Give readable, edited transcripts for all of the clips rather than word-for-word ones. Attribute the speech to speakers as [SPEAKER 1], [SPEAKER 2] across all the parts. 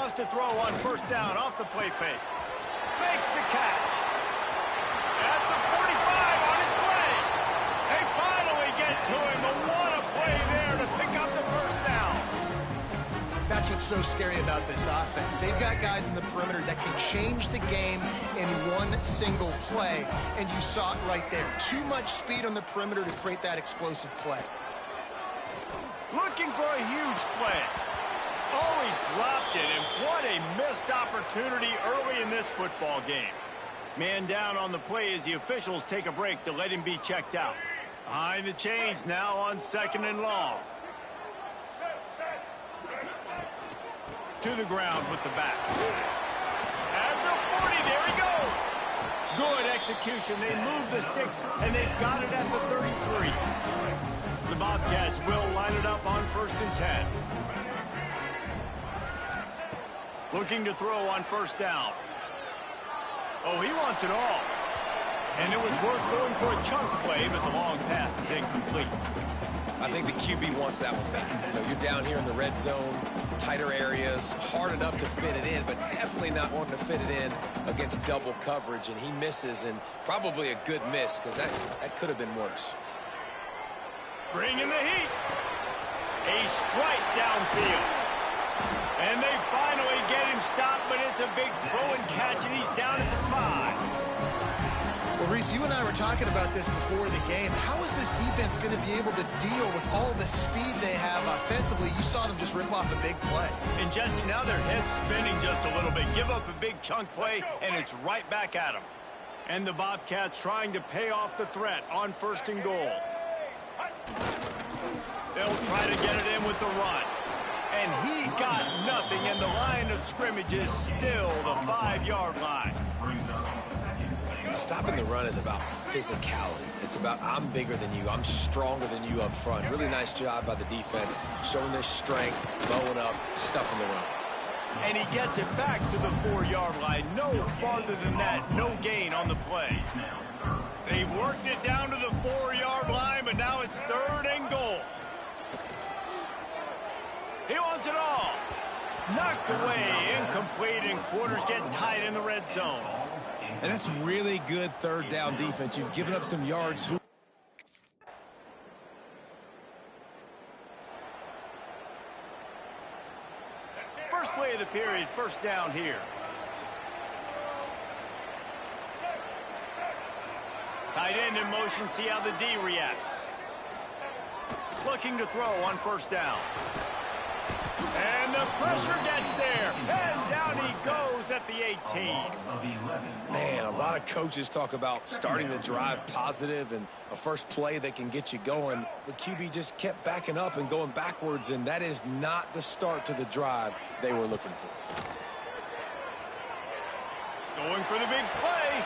[SPEAKER 1] Wants to throw on first down off the play fake. Makes the catch. At the 45 on its way. They finally get to him. But what a play there to pick up the first down.
[SPEAKER 2] That's what's so scary about this offense. They've got guys in the perimeter that can change the game in one single play, and you saw it right there. Too much speed on the perimeter to create that explosive play.
[SPEAKER 1] Looking for a huge play. Oh, he dropped it, and what a missed opportunity early in this football game. Man down on the play as the officials take a break to let him be checked out. Behind the chains now on 2nd and long. To the ground with the back. At the 40, there he goes. Good execution. They move the sticks, and they've got it at the 33. The Bobcats will line it up on 1st and 10. Looking to throw on first down. Oh, he wants it all. And it was worth going for a chunk play, but the long pass is incomplete.
[SPEAKER 3] I think the QB wants that one back. You know, you're down here in the red zone, tighter areas, hard enough to fit it in, but definitely not wanting to fit it in against double coverage, and he misses, and probably a good miss, because that could have been worse.
[SPEAKER 1] Bringing the heat. A strike downfield. And they finally get him stopped, but it's a big throw and catch, and he's down at the 5.
[SPEAKER 2] Well, Reese, you and I were talking about this before the game. How is this defense going to be able to deal with all the speed they have offensively? You saw them just rip off a big play.
[SPEAKER 1] And, Jesse, now their head's spinning just a little bit. Give up a big chunk play, and it's right back at them. And the Bobcats trying to pay off the threat on 1st and goal. They'll try to get it in with the run. And he got nothing, and the line of scrimmage is still the 5-yard line.
[SPEAKER 3] Stopping the run is about physicality. It's about I'm bigger than you. I'm stronger than you up front. Really nice job by the defense, showing their strength, blowing up, stuffing the run.
[SPEAKER 1] And he gets it back to the 4-yard line. No farther than that. No gain on the play. They worked it down to the 4-yard line, but now it's 3rd and goal. He wants it all. Knocked away, incomplete, and quarters get tight in the red zone.
[SPEAKER 3] And that's really good 3rd down defense. You've given up some yards.
[SPEAKER 1] First play of the period, first down here. Tight end in motion, see how the D reacts. Looking to throw on first down. And the pressure gets there. And down he goes at the 18.
[SPEAKER 3] Man, a lot of coaches talk about starting the drive positive and a first play that can get you going. The QB just kept backing up and going backwards, and that is not the start to the drive they were looking for.
[SPEAKER 1] Going for the big play.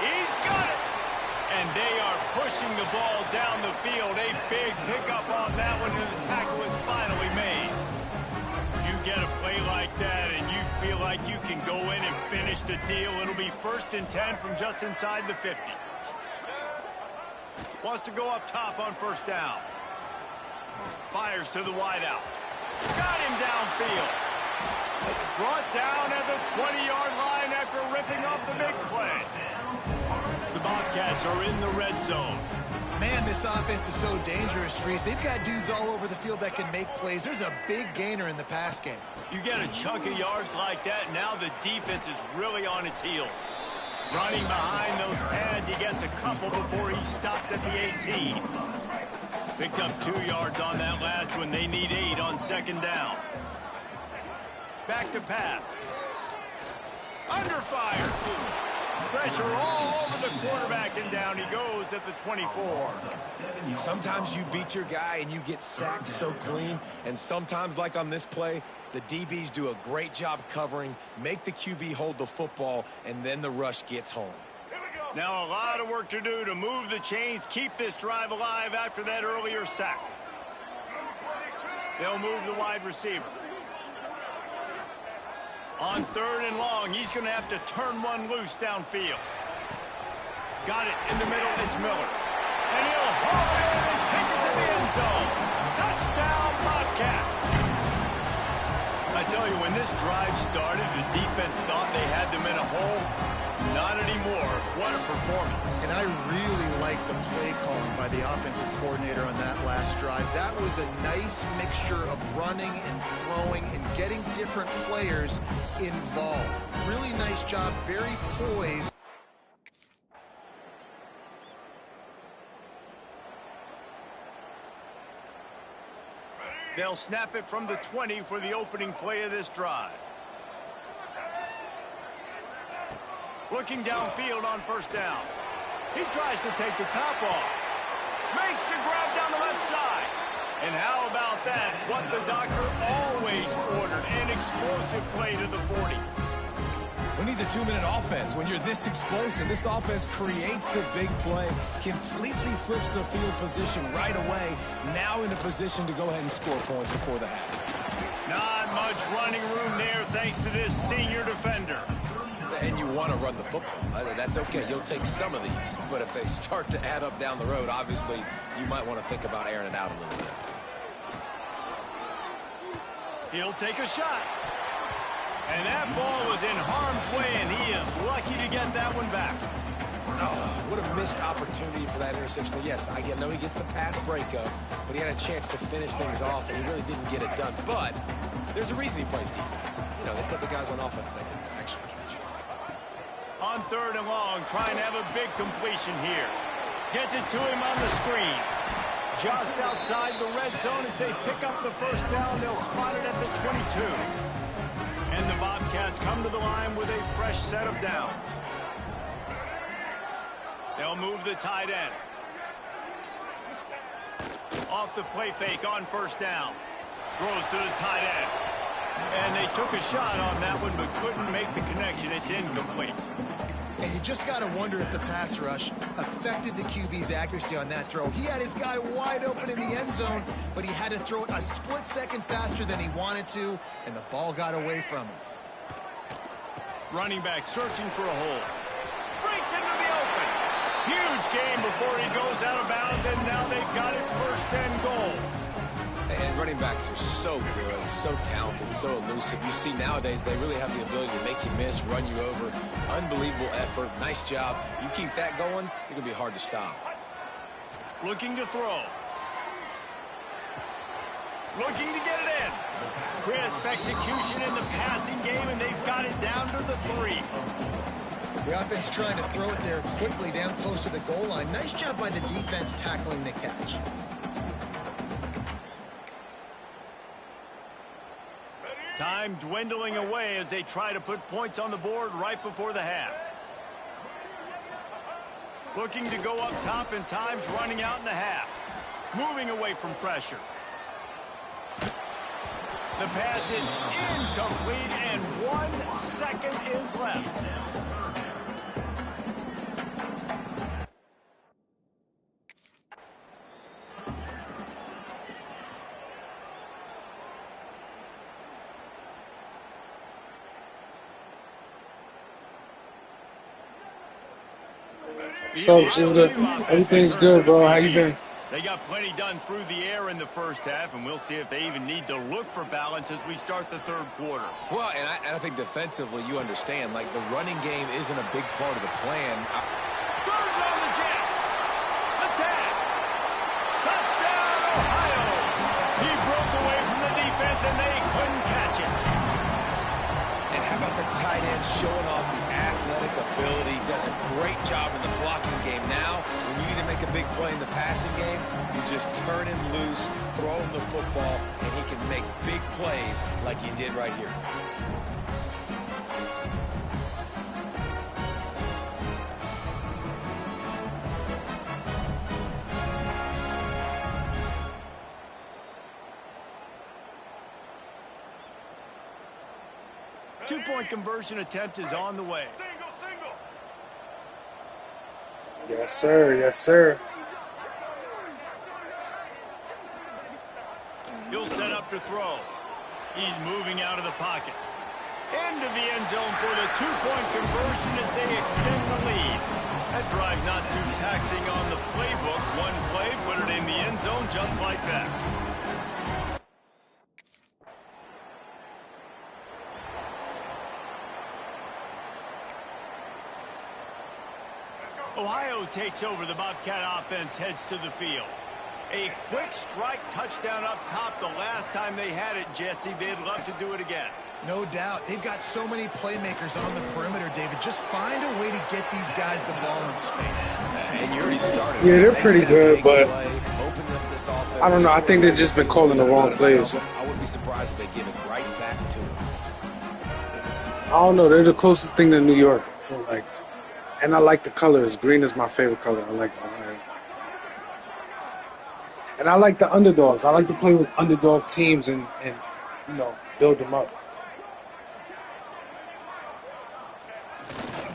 [SPEAKER 1] He's got it. And they are pushing the ball down the field. A big pickup on that one, and the tackle is finally made. You get a play like that, and you feel like you can go in and finish the deal. It'll be 1st and 10 from just inside the 50. Wants to go up top on first down. Fires to the wideout. Got him downfield. Brought down at the 20-yard line after ripping off the big play. The Bobcats are in the red zone.
[SPEAKER 2] Man, this offense is so dangerous, Reese. They've got dudes all over the field that can make plays. There's a big gainer in the pass game.
[SPEAKER 1] You get a chunk of yards like that, now the defense is really on its heels. Running behind those pads, he gets a couple before he stopped at the 18. Picked up 2 yards on that last one. They need 8 on 2nd down. Back to pass. Under fire. Pressure all over the quarterback, and down he goes at the 24.
[SPEAKER 3] Sometimes you beat your guy and you get sacked so clean, and sometimes, like on this play, the DBs do a great job covering, make the QB hold the football, and then the rush gets home.
[SPEAKER 1] Now a lot of work to do to move the chains, keep this drive alive after that earlier sack. They'll move the wide receiver. On 3rd and long, he's going to have to turn one loose downfield. Got it in the middle, it's Miller. And he'll haul it in and take it to the end zone. Touchdown, Bobcats. A tell you, when this drive started, the defense thought they had them in a hole. Not anymore. What a performance.
[SPEAKER 2] And I really like the play calling by the offensive coordinator on that last drive. That was a nice mixture of running and throwing and getting different players involved. Really nice job, very poised.
[SPEAKER 1] They'll snap it from the 20 for the opening play of this drive. Looking downfield on first down. He tries to take the top off. Makes the grab down the left side. And how about that? What the doctor always ordered. An explosive play to the 40.
[SPEAKER 3] Who needs a 2-minute offense when you're this explosive? This offense creates the big play, completely flips the field position right away, now in a position to go ahead and score points before the half.
[SPEAKER 1] Not much running room there thanks to this senior defender.
[SPEAKER 3] And you want to run the football. That's okay. You'll take some of these. But if they start to add up down the road, obviously, you might want to think about airing it out a little bit.
[SPEAKER 1] He'll take a shot. And that ball was in harm's way, and he is lucky to get that one back.
[SPEAKER 3] Oh, what a missed opportunity for that interception. Yes, I know he gets the pass breakup, but he had a chance to finish things off, and he really didn't get it done. But there's a reason he plays defense. You know, they put the guys on offense that can actually catch.
[SPEAKER 1] On 3rd and long, trying to have a big completion here. Gets it to him on the screen. Just outside the red zone as they pick up the first down. They'll spot it at the 22. And the Bobcats come to the line with a fresh set of downs. They'll move the tight end. Off the play fake on first down. Throws to the tight end. And they took a shot on that one but couldn't make the connection. It's incomplete.
[SPEAKER 2] And you just got to wonder if the pass rush affected the QB's accuracy on that throw. He had his guy wide open in the end zone, but he had to throw it a split second faster than he wanted to, and the ball got away from him.
[SPEAKER 1] Running back searching for a hole. Breaks into the open. Huge game before he goes out of bounds, and now they've got it 1st and goal.
[SPEAKER 3] And running backs are so good, so talented, so elusive. You see nowadays they really have the ability to make you miss, run you over. Unbelievable effort. Nice job. You keep that going, you're going to be hard to stop.
[SPEAKER 1] Looking to throw. Looking to get it in. Crisp execution in the passing game, and they've got it down to the 3.
[SPEAKER 2] The offense trying to throw it there quickly down close to the goal line. Nice job by the defense tackling the catch.
[SPEAKER 1] Time dwindling away as they try to put points on the board right before the half. Looking to go up top, and time's running out in the half. Moving away from pressure. The pass is incomplete, and 1 second is left.
[SPEAKER 4] What's up, Judah? Everything's good, bro. How you been?
[SPEAKER 1] They got plenty done through the air in the first half, and we'll see if they even need to look for balance as we start the 3rd quarter.
[SPEAKER 3] Well, and I think defensively you understand, like, the running game isn't a big part of the plan.
[SPEAKER 1] Turns on the Jets. Attack. Touchdown, Ohio. He broke away from the defense, and they couldn't catch him.
[SPEAKER 3] And how about the tight end showing off the athletic ability? Does a great job in the blocking game. Now, when you need to make a big play in the passing game, you just turn him loose, throw him the football, and he can make big plays like he did right here.
[SPEAKER 1] Two-point conversion attempt is on the way.
[SPEAKER 4] Yes, sir. Yes, sir.
[SPEAKER 1] He'll set up to throw. He's moving out of the pocket. Into the end zone for the 2-point conversion as they extend the lead. That drive not too taxing on the playbook. One play, put it in the end zone just like that. Ohio takes over. The Bobcat offense heads to the field. A quick strike touchdown up top the last time they had it, Jesse. They'd love to do it again.
[SPEAKER 2] No doubt. They've got so many playmakers on the perimeter, David. Just find a way to get these guys the ball in space.
[SPEAKER 3] And you already started.
[SPEAKER 4] Yeah, they're pretty good, but I don't know. I think they've just been calling the wrong plays.
[SPEAKER 3] I wouldn't be surprised if they give it right back to him.
[SPEAKER 4] I don't know. They're the closest thing to New York. I feel like. And I like the colors. Green is my favorite color. I like Ohio. And I like the underdogs. I like to play with underdog teams and you know, build them up.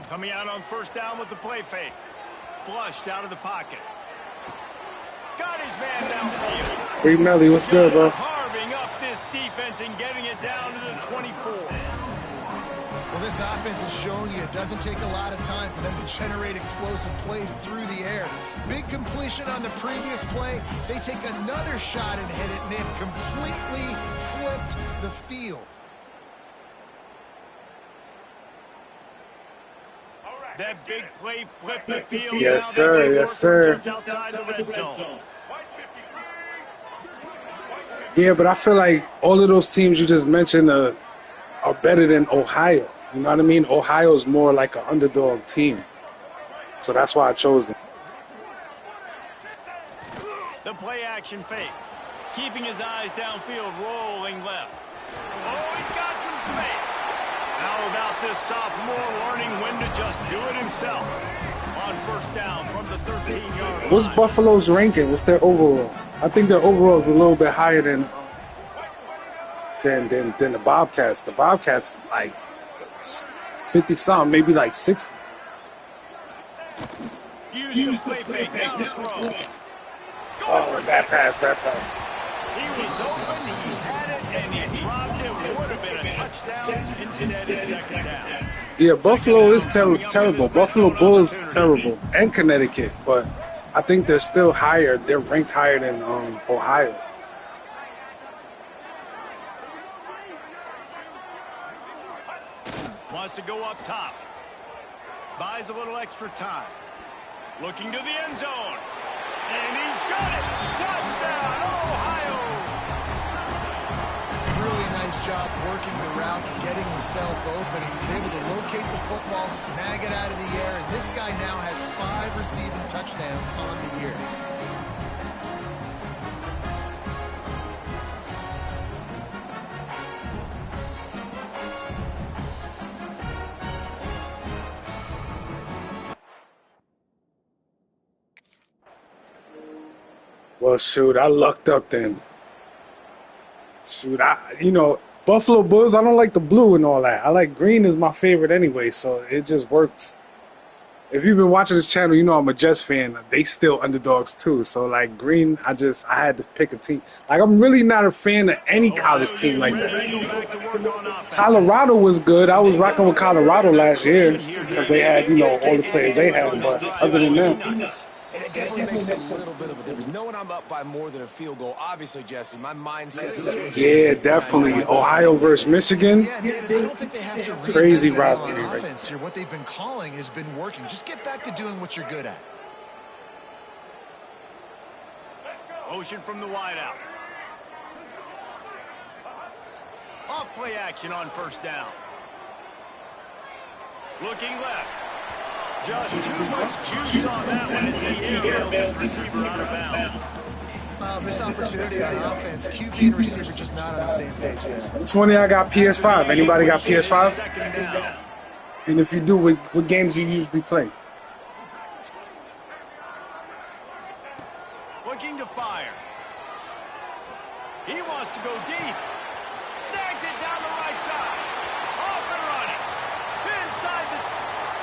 [SPEAKER 1] Coming out on first down with the play fake. Flushed out of the pocket. Got his man downfield.
[SPEAKER 4] Free Melly, what's good, bro?
[SPEAKER 1] Carving up this defense and getting it down to the 24.
[SPEAKER 2] Well, this offense has shown you it doesn't take a lot of time for them to generate explosive plays through the air. Big completion on the previous play. They take another shot and hit it, and they've completely flipped the field.
[SPEAKER 1] That big play flipped the field.
[SPEAKER 4] Yes, sir. Yes, sir.
[SPEAKER 1] Just outside the red zone.
[SPEAKER 4] Yeah, but I feel like all of those teams you just mentioned are better than Ohio. You know what I mean? Ohio's more like an underdog team. So that's why I chose them.
[SPEAKER 1] The play action fake. Keeping his eyes downfield, rolling left. Oh, he's got some space. How about this sophomore learning when to just do it himself? On first down from the 13-yard line.
[SPEAKER 4] What's Buffalo's ranking? What's their overall? I think their overall is a little bit higher than the Bobcats. The Bobcats is like 50-something, maybe like 60.
[SPEAKER 1] Use the play fake down the throw.
[SPEAKER 4] Oh, bad pass.
[SPEAKER 1] He was open, he had it, and he dropped it. Would have been a touchdown. Instead, it's second down.
[SPEAKER 4] Yeah, Buffalo is terrible. Buffalo Bulls is terrible. And Connecticut. But I think they're still higher. They're ranked higher than Ohio.
[SPEAKER 1] Wants to go up top. Buys a little extra time. Looking to the end zone. And he's got it. Touchdown, Ohio.
[SPEAKER 2] Really nice job working the route and getting himself open. He was able to locate the football, snag it out of the air, and this guy now has 5 receiving touchdowns on the year.
[SPEAKER 4] Well, shoot, I lucked up then. Shoot, Buffalo Bulls, I don't like the blue and all that. I like green is my favorite anyway, so it just works. If you've been watching this channel, you know I'm a Jets fan. They still underdogs too. So like green, I had to pick a team. Like I'm really not a fan of any college team like that. Colorado was good. I was rocking with Colorado last year because they had, all the players they had. But other than that.
[SPEAKER 3] And it definitely makes a little bit of a difference. Knowing I'm up by more than a field goal, obviously, Jesse, my mindset is...
[SPEAKER 4] Yeah, definitely. Ohio versus Michigan.
[SPEAKER 2] Yeah, David, I don't think they have to
[SPEAKER 4] Crazy
[SPEAKER 2] reinvent
[SPEAKER 4] rivalry.
[SPEAKER 2] the offense here. What they've been calling has been working. Just get back to doing what you're good at.
[SPEAKER 1] Motion from the wideout. Off play action on first down. Looking left. Just too much juice on that one as he airmails his receiver out of bounds.
[SPEAKER 2] Missed opportunity on offense. QB and receiver just not on the same page there.
[SPEAKER 4] Which one of y'all got PS5? Anybody got PS5?
[SPEAKER 1] Second down.
[SPEAKER 4] And if you do, what games do you usually play?
[SPEAKER 1] Looking to fire. He wants to go deep. Snags it down the right side. Off and running. Inside the...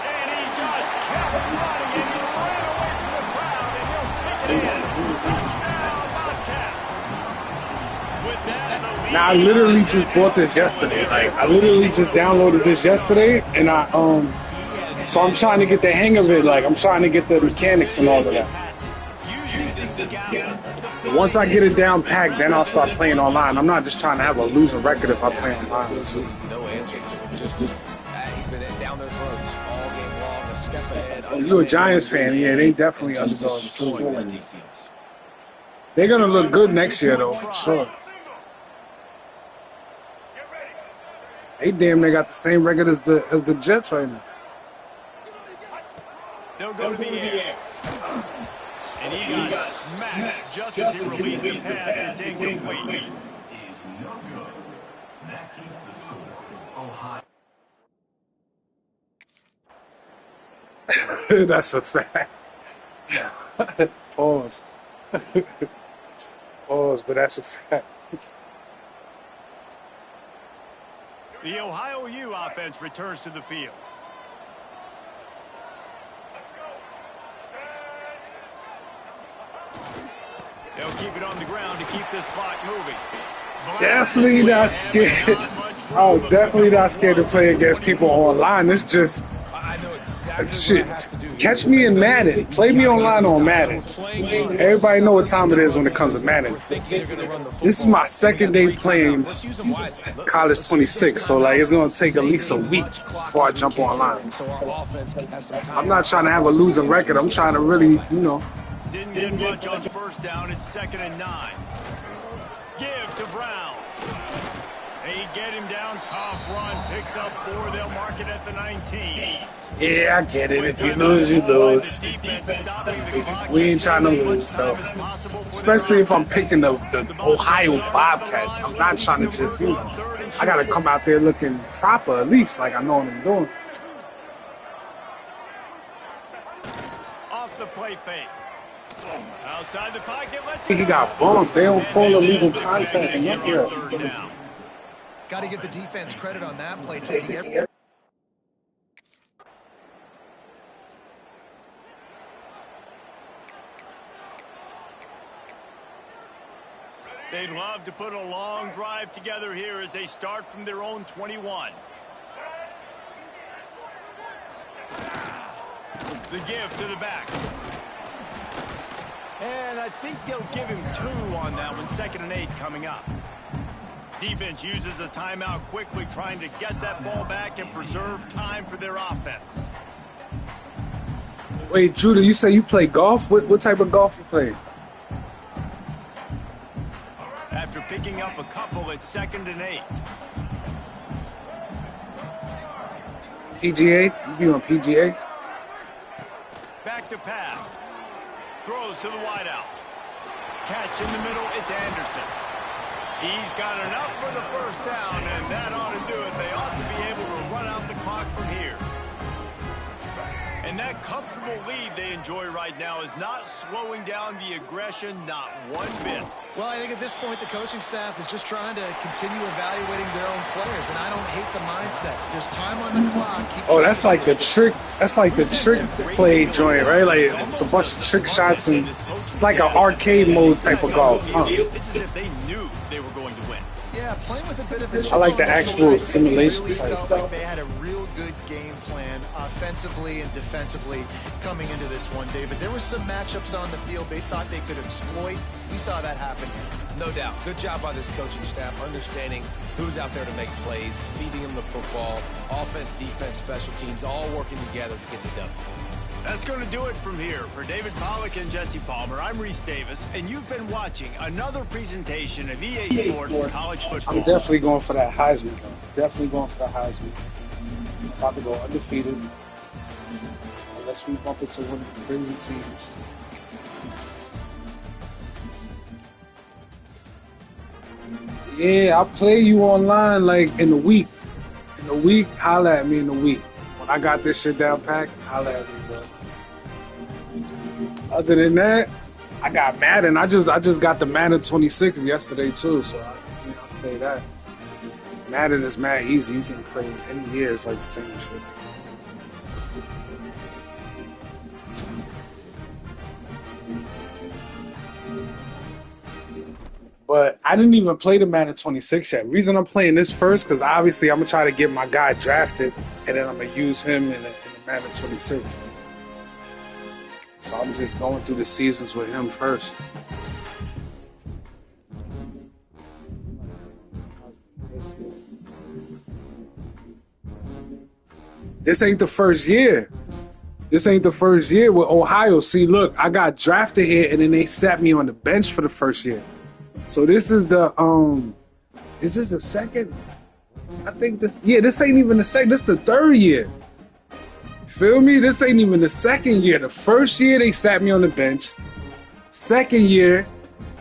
[SPEAKER 1] And he just kept running, and he ran away from the crowd, and he'll take it in. Touchdown, Bobcats. With that, the lead...
[SPEAKER 4] Now I literally just bought this yesterday. Like I literally just downloaded this yesterday, and so I'm trying to get the hang of it. Like I'm trying to get the mechanics and all of that. Once I get it down packed, then I'll start playing online. I'm not just trying to have a losing record if I play online.
[SPEAKER 3] No answer. Just he's been down their throats all game long. A step ahead,
[SPEAKER 4] you're a Giants fan, yeah, they definitely
[SPEAKER 3] just
[SPEAKER 4] underdogs
[SPEAKER 3] destroying this
[SPEAKER 4] too.
[SPEAKER 3] defense.
[SPEAKER 4] They're gonna look good next year, though, for sure. They damn near got the same record as the Jets right now.
[SPEAKER 1] They'll go to the air. And he got smacked just as he released the pass. It's incomplete.
[SPEAKER 4] That's a fact. Pause. Pause, but that's a fact.
[SPEAKER 1] The Ohio U offense returns to the field. They'll keep it on the ground to keep this clock moving.
[SPEAKER 4] Definitely not scared. Oh, definitely not scared to play against people online. It's just
[SPEAKER 3] I know exactly
[SPEAKER 4] shit.
[SPEAKER 3] what I have to do.
[SPEAKER 4] Catch me in Madden. Play me online on Madden. Everybody know what time it is when it comes to Madden. This is my second day playing College 26, so like it's gonna take at least a week before I jump online. I'm not trying to have a losing record. I'm trying to really,
[SPEAKER 1] Didn't get much on first down. It's 2nd and 9. Give to Brown. They get him down. Tough run. Picks up 4. They'll mark it at the 19.
[SPEAKER 4] Yeah, I get it. If you lose, you lose. We ain't trying to lose, though. Especially if I'm picking the Ohio Bobcats. I'm not trying to just, I got to come out there looking proper at least, like I know what I'm doing.
[SPEAKER 1] Off the play fake. Outside the pocket. Let's
[SPEAKER 4] He got bumped. They don't call illegal contact.
[SPEAKER 1] third down.
[SPEAKER 2] Got to give the defense credit on that play, taking every.
[SPEAKER 1] They'd love to put a long drive together here as they start from their own 21. The give to the back. And I think they'll give him 2 on that one. 2nd and 8 coming up. Defense uses a timeout quickly, trying to get that ball back and preserve time for their offense.
[SPEAKER 4] Wait, Judah, you say you play golf? What type of golf you play?
[SPEAKER 1] After picking up a couple, it's 2nd and 8.
[SPEAKER 4] PGA? You be on PGA?
[SPEAKER 1] Back to pass. Throws to the wideout. Catch in the middle, it's Anderson. He's got enough for the first down, and that ought to do it. They ought to be able to run out the clock from here. And that comfortable lead they enjoy right now is not slowing down the aggression, not one bit.
[SPEAKER 2] Well, I think at this point the coaching staff is just trying to continue evaluating their own players, and I don't hate the mindset. There's time on the clock.
[SPEAKER 4] Oh, that's like the trick. That's like the trick play joint, right? Like it's a bunch of trick shots, and it's like an arcade mode type of golf. Huh?
[SPEAKER 1] It's as if they knew they were going to win.
[SPEAKER 2] Yeah, playing with a bit of a
[SPEAKER 4] I like the actual
[SPEAKER 2] they
[SPEAKER 4] simulation
[SPEAKER 2] really
[SPEAKER 4] type
[SPEAKER 2] felt
[SPEAKER 4] stuff.
[SPEAKER 2] like they had a real good game plan offensively and defensively coming into this one, David. There were some matchups on the field they thought they could exploit. We saw that happen here.
[SPEAKER 3] No doubt. Good job by this coaching staff, understanding who's out there to make plays, feeding them the football, offense, defense, special teams, all working together to get the W.
[SPEAKER 1] That's going to do it from here. For David Pollack and Jesse Palmer, I'm Reese Davis, and you've been watching another presentation of EA Sports College Football.
[SPEAKER 4] I'm definitely going for that Heisman, though. Definitely going for the Heisman. I'm about to go undefeated. Unless we bump into one of the crazy teams. Yeah, I'll play you online like in a week. In a week, holla at me in a week. When I got this shit down packed, holla at me, bro. Other than that, I got Madden. I just got the Madden 26 yesterday too, so I'll play that. Madden is mad easy. You can play any year. It's like the same shit. But I didn't even play the Madden 26 yet. Reason I'm playing this first, because obviously I'm going to try to get my guy drafted, and then I'm going to use him in the Madden 26. So I'm just going through the seasons with him first. This ain't the first year. This ain't the first year with Ohio. See, look, I got drafted here, and then they sat me on the bench for the first year. So this is the is this the second? I think this ain't even the second. This the third year. Feel me? This ain't even the second year. The first year they sat me on the bench. Second year,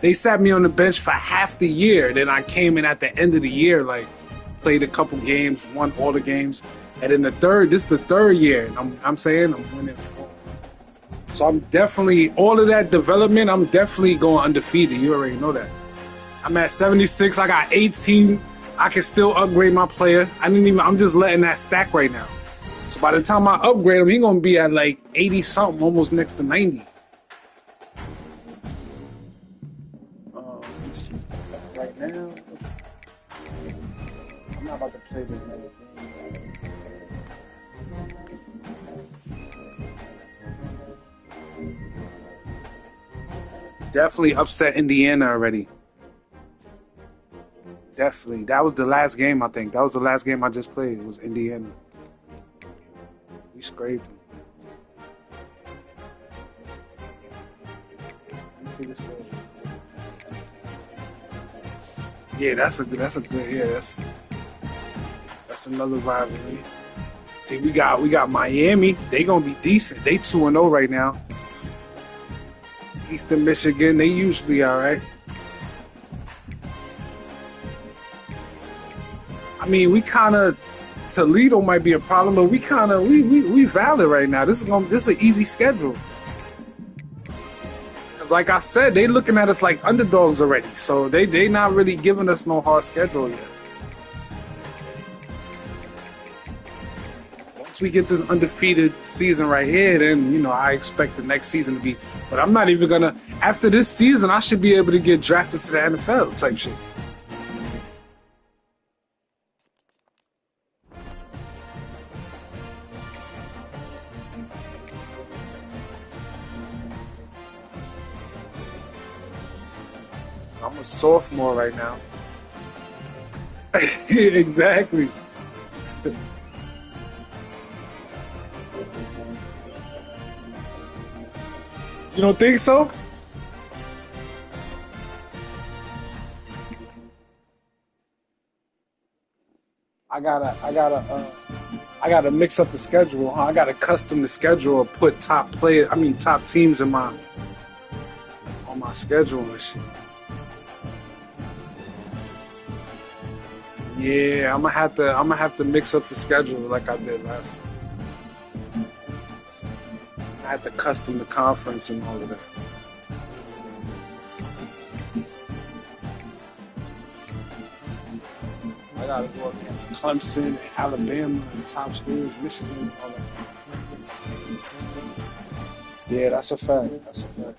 [SPEAKER 4] they sat me on the bench for half the year. Then I came in at the end of the year, like played a couple games, won all the games. And then this is the third year. And I'm saying I'm winning 4. So I'm definitely, all of that development, I'm definitely going undefeated. You already know that. I'm at 76. I got 18. I can still upgrade my player. I'm just letting that stack right now. So by the time I upgrade him, he's going to be at like 80 something, almost next to 90. Right now, I'm not about to play this next game. Definitely upset Indiana already. Definitely. That was the last game, I think. That was the last game I just played. It was Indiana. We scraped them. Let me see this game. Yeah, that's a good, that's another rivalry. See, we got Miami. They gonna be decent. They 2-0 right now. Eastern Michigan, they usually all right. I mean, we kind of, Toledo might be a problem, but we valid right now. This is an easy schedule. Cause like I said, they looking at us like underdogs already. So they not really giving us no hard schedule yet. Once we get this undefeated season right here, then I expect the next season to be. But I'm not even gonna. After this season, I should be able to get drafted to the NFL type shit. I'm a sophomore right now. Exactly. You don't think so? I gotta mix up the schedule. Huh? I gotta custom the schedule or put top teams on my schedule and shit. Yeah, I'm gonna have to mix up the schedule like I did last time. I had to custom the conference and all of that. I gotta go against Clemson, Alabama, and top schools, Michigan, and all that. Yeah, that's a fact. That's a fact.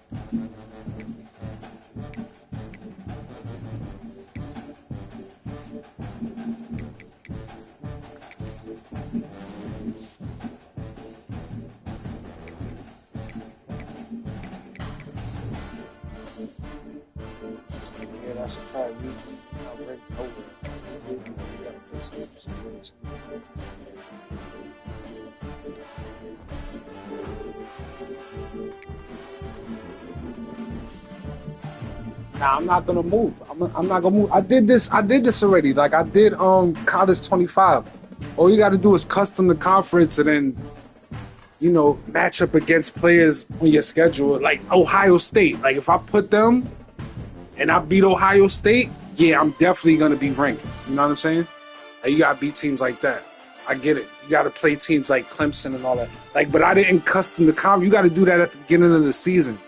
[SPEAKER 4] Yeah, that's a fact. You already know it. You gotta play some good teams. Nah, I'm not gonna move. I'm not gonna move. I did this already. Like I did college 25. All you gotta do is custom the conference and then match up against players on your schedule. Like Ohio State. Like if I put them and I beat Ohio State, yeah, I'm definitely gonna be ranked. You know what I'm saying? Like, you gotta beat teams like that. I get it. You gotta play teams like Clemson and all that. Like, but I didn't custom the conference. You gotta do that at the beginning of the season.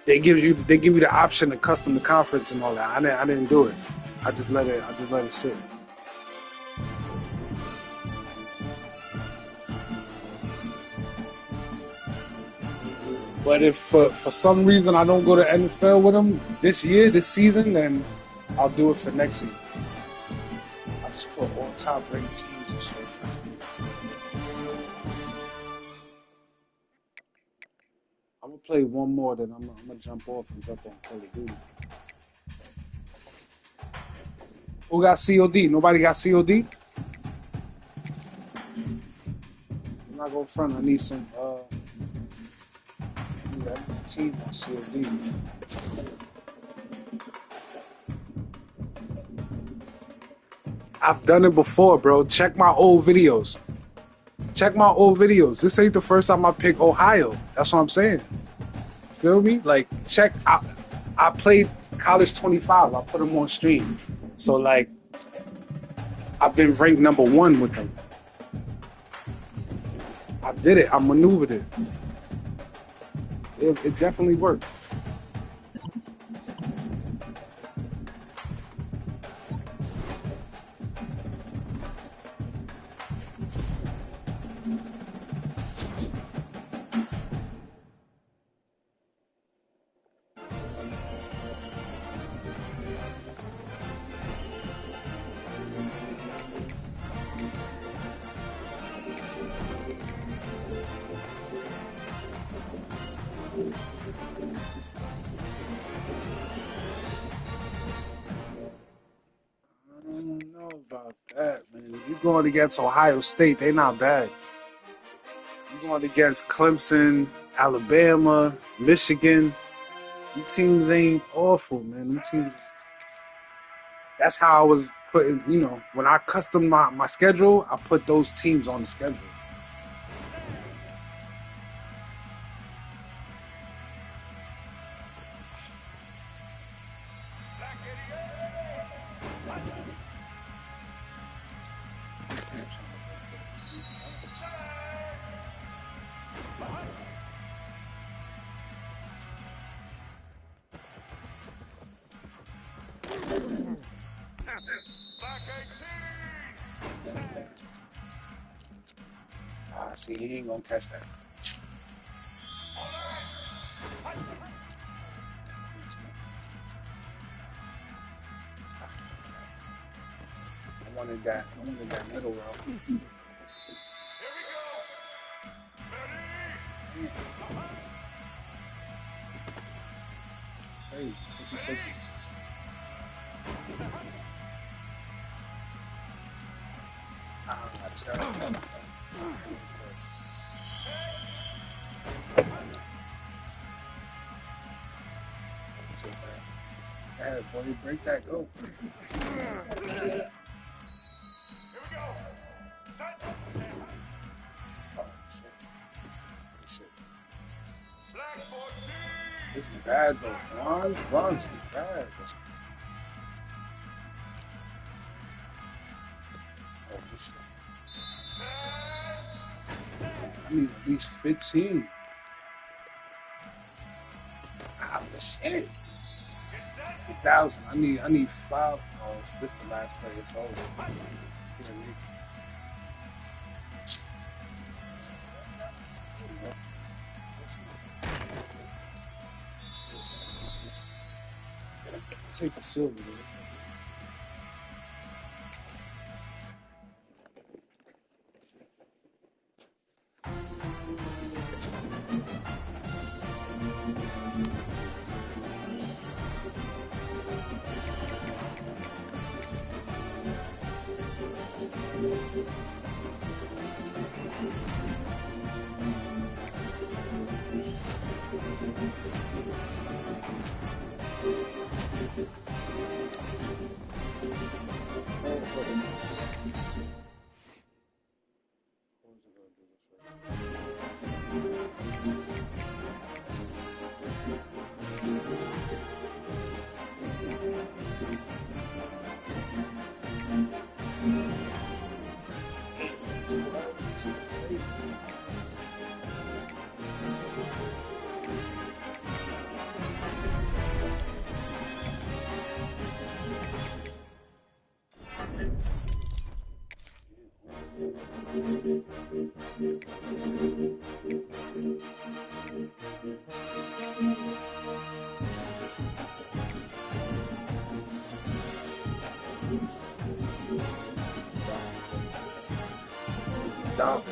[SPEAKER 4] They give you the option to custom the conference and all that. I didn't do it. I just let it sit. But if for some reason I don't go to NFL with them this season, then I'll do it for next year. I just put all top ranked teams and shit. I'm gonna play one more, then I'm gonna jump off and jump on Call of Duty. Who got COD? Nobody got COD? I'm not going front. I need some Team on COD. I've done it before, bro. Check my old videos. Check my old videos. This ain't the first time I pick Ohio. That's what I'm saying. Feel me? Like, check out. I played College 25. I put them on stream. So, like, I've been ranked #1 with them. I did it. I maneuvered it. It definitely worked. I don't know about that, man. You're going against Ohio State. They're not bad. You're going against Clemson, Alabama, Michigan. These teams ain't awful, man. These teams. That's how I was putting, when I custom my schedule, I put those teams on the schedule. See, he ain't gonna catch that. I wanted that middle row. Hey, 50 seconds. That's terrible. Yeah, boy, break that go. Here we go. Set. Oh, shit. This is bad though. Bronze is bad. Oh, this. I need at least 15. Ah, shit. It's 1,000. I need 5. Oh, this is the last play. It's over. Take the silver.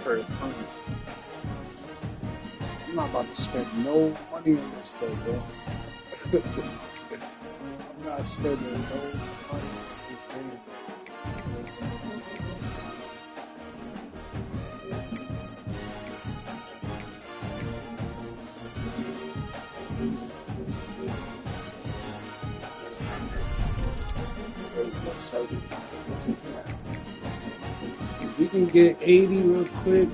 [SPEAKER 4] For I'm not about to spend no money on this though, bro. I'm not spending no money on this game. So if we can get 80 real quick.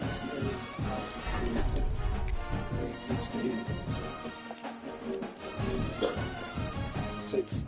[SPEAKER 4] Let's see. Six.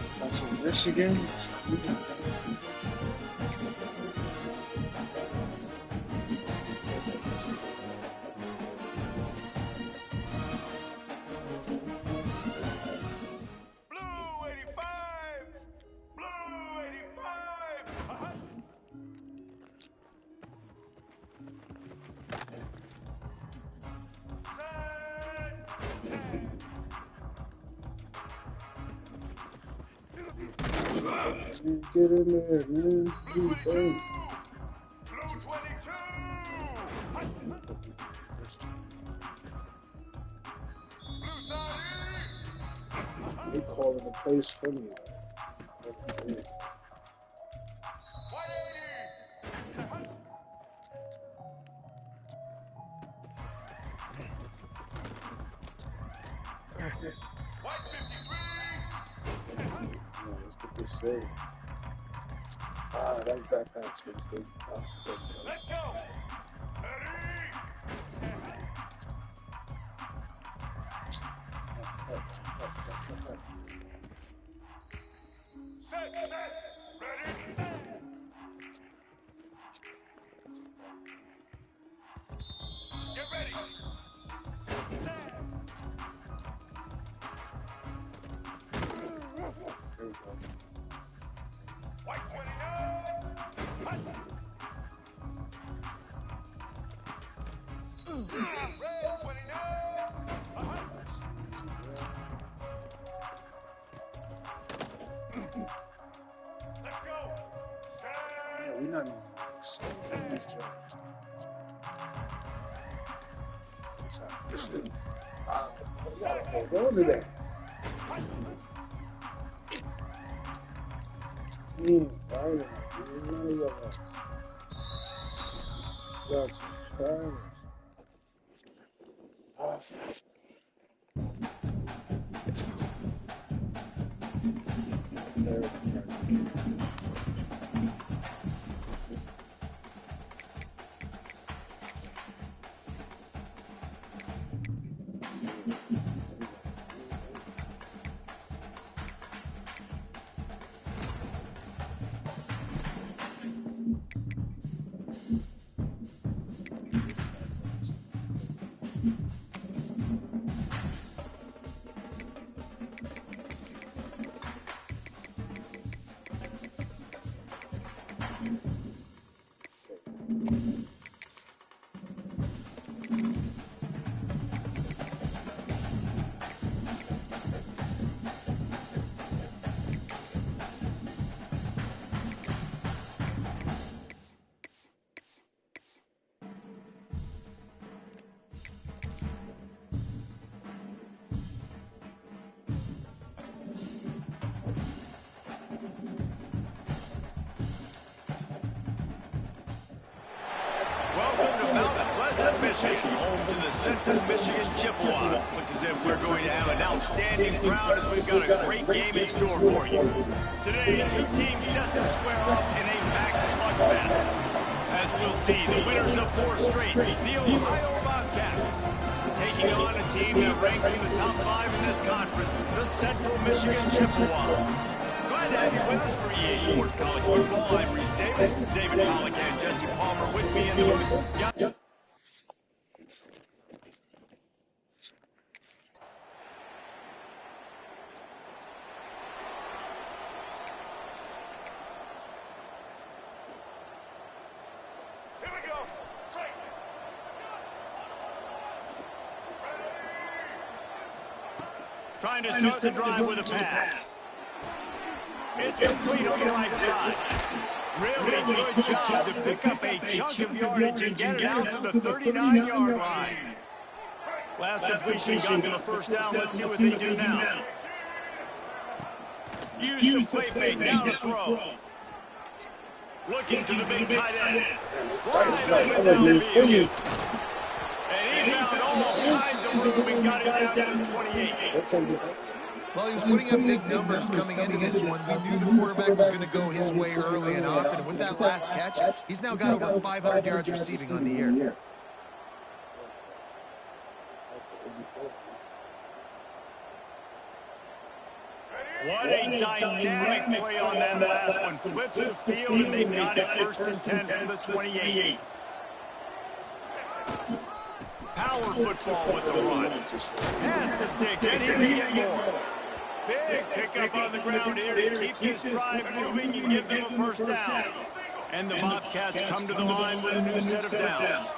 [SPEAKER 4] Central Michigan. Get in there, man.
[SPEAKER 1] Blue 22.
[SPEAKER 4] They calling the place for me. Let's get this saved. That's backpack space, dude.
[SPEAKER 1] Let's go. Set. Ready. Get ready.
[SPEAKER 4] There we go.
[SPEAKER 1] White 29. Red 29. Let's go.
[SPEAKER 4] Yeah, we're not even staying each other. This shit. We gotta hold on to that. None of your ass. Gotcha. Fine.
[SPEAKER 1] Home to the Central Michigan Chippewas. Looks as if we're going to have an outstanding crowd as we've got a great game in store for you. Today, two teams set to square off in a max slugfest. As we'll see, the winners of 4 straight, the Ohio Bobcats, taking on a team that ranks in the top 5 in this conference, the Central Michigan Chippewas. Glad to have you with us for EA Sports College Football. I'm Reese Davis. Davis, David Pollock, and Jesse Palmer with me in the booth. Yep. Trying to start the drive with a pass. It's complete on the right side. Really good job to pick up a chunk of yardage and get it out to the 39-yard line. Last completion got them a first down. Let's see what they do now. Use the play fake, down the throw. Looking to the big tight end. Wide open downfield. And he found all kinds of room and got it down to the 28.
[SPEAKER 2] Well, he was putting up big numbers coming into this one. We knew the quarterback was going to go his way early and often. And with that last catch, he's now got over 500 yards receiving on the year.
[SPEAKER 1] What a dynamic play on that last one. Flips the field, and they've got it 1st and 10 from the 28. Power football with the run. Pass to Sticks, and he can get more. Big pickup on the ground here to keep this drive moving and give them a first down. And the Bobcats come to the line with a new set of downs.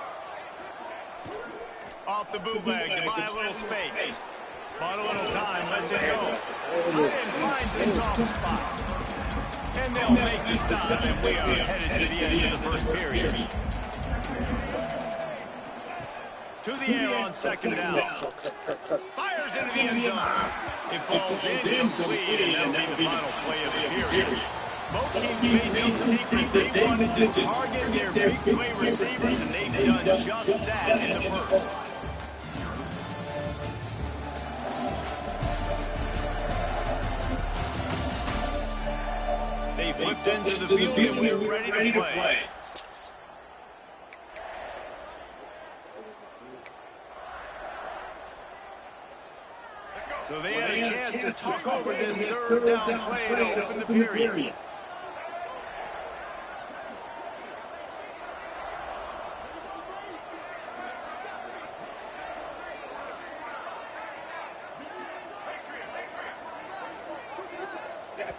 [SPEAKER 1] Off the bootleg to buy a little space. Bought a little time, lets it go. Tight end finds a soft spot. And they'll make the stop, and we are headed to the end of the first period. To the air on 2nd down. Fires into the end zone. It falls incomplete, and that'll be the final play of the period. Both teams made no secret they wanted to target their big play receivers, and they've done just that in the first. They flipped into the field, and we're ready to play. So they had a chance to talk over this 3rd down play to open the period.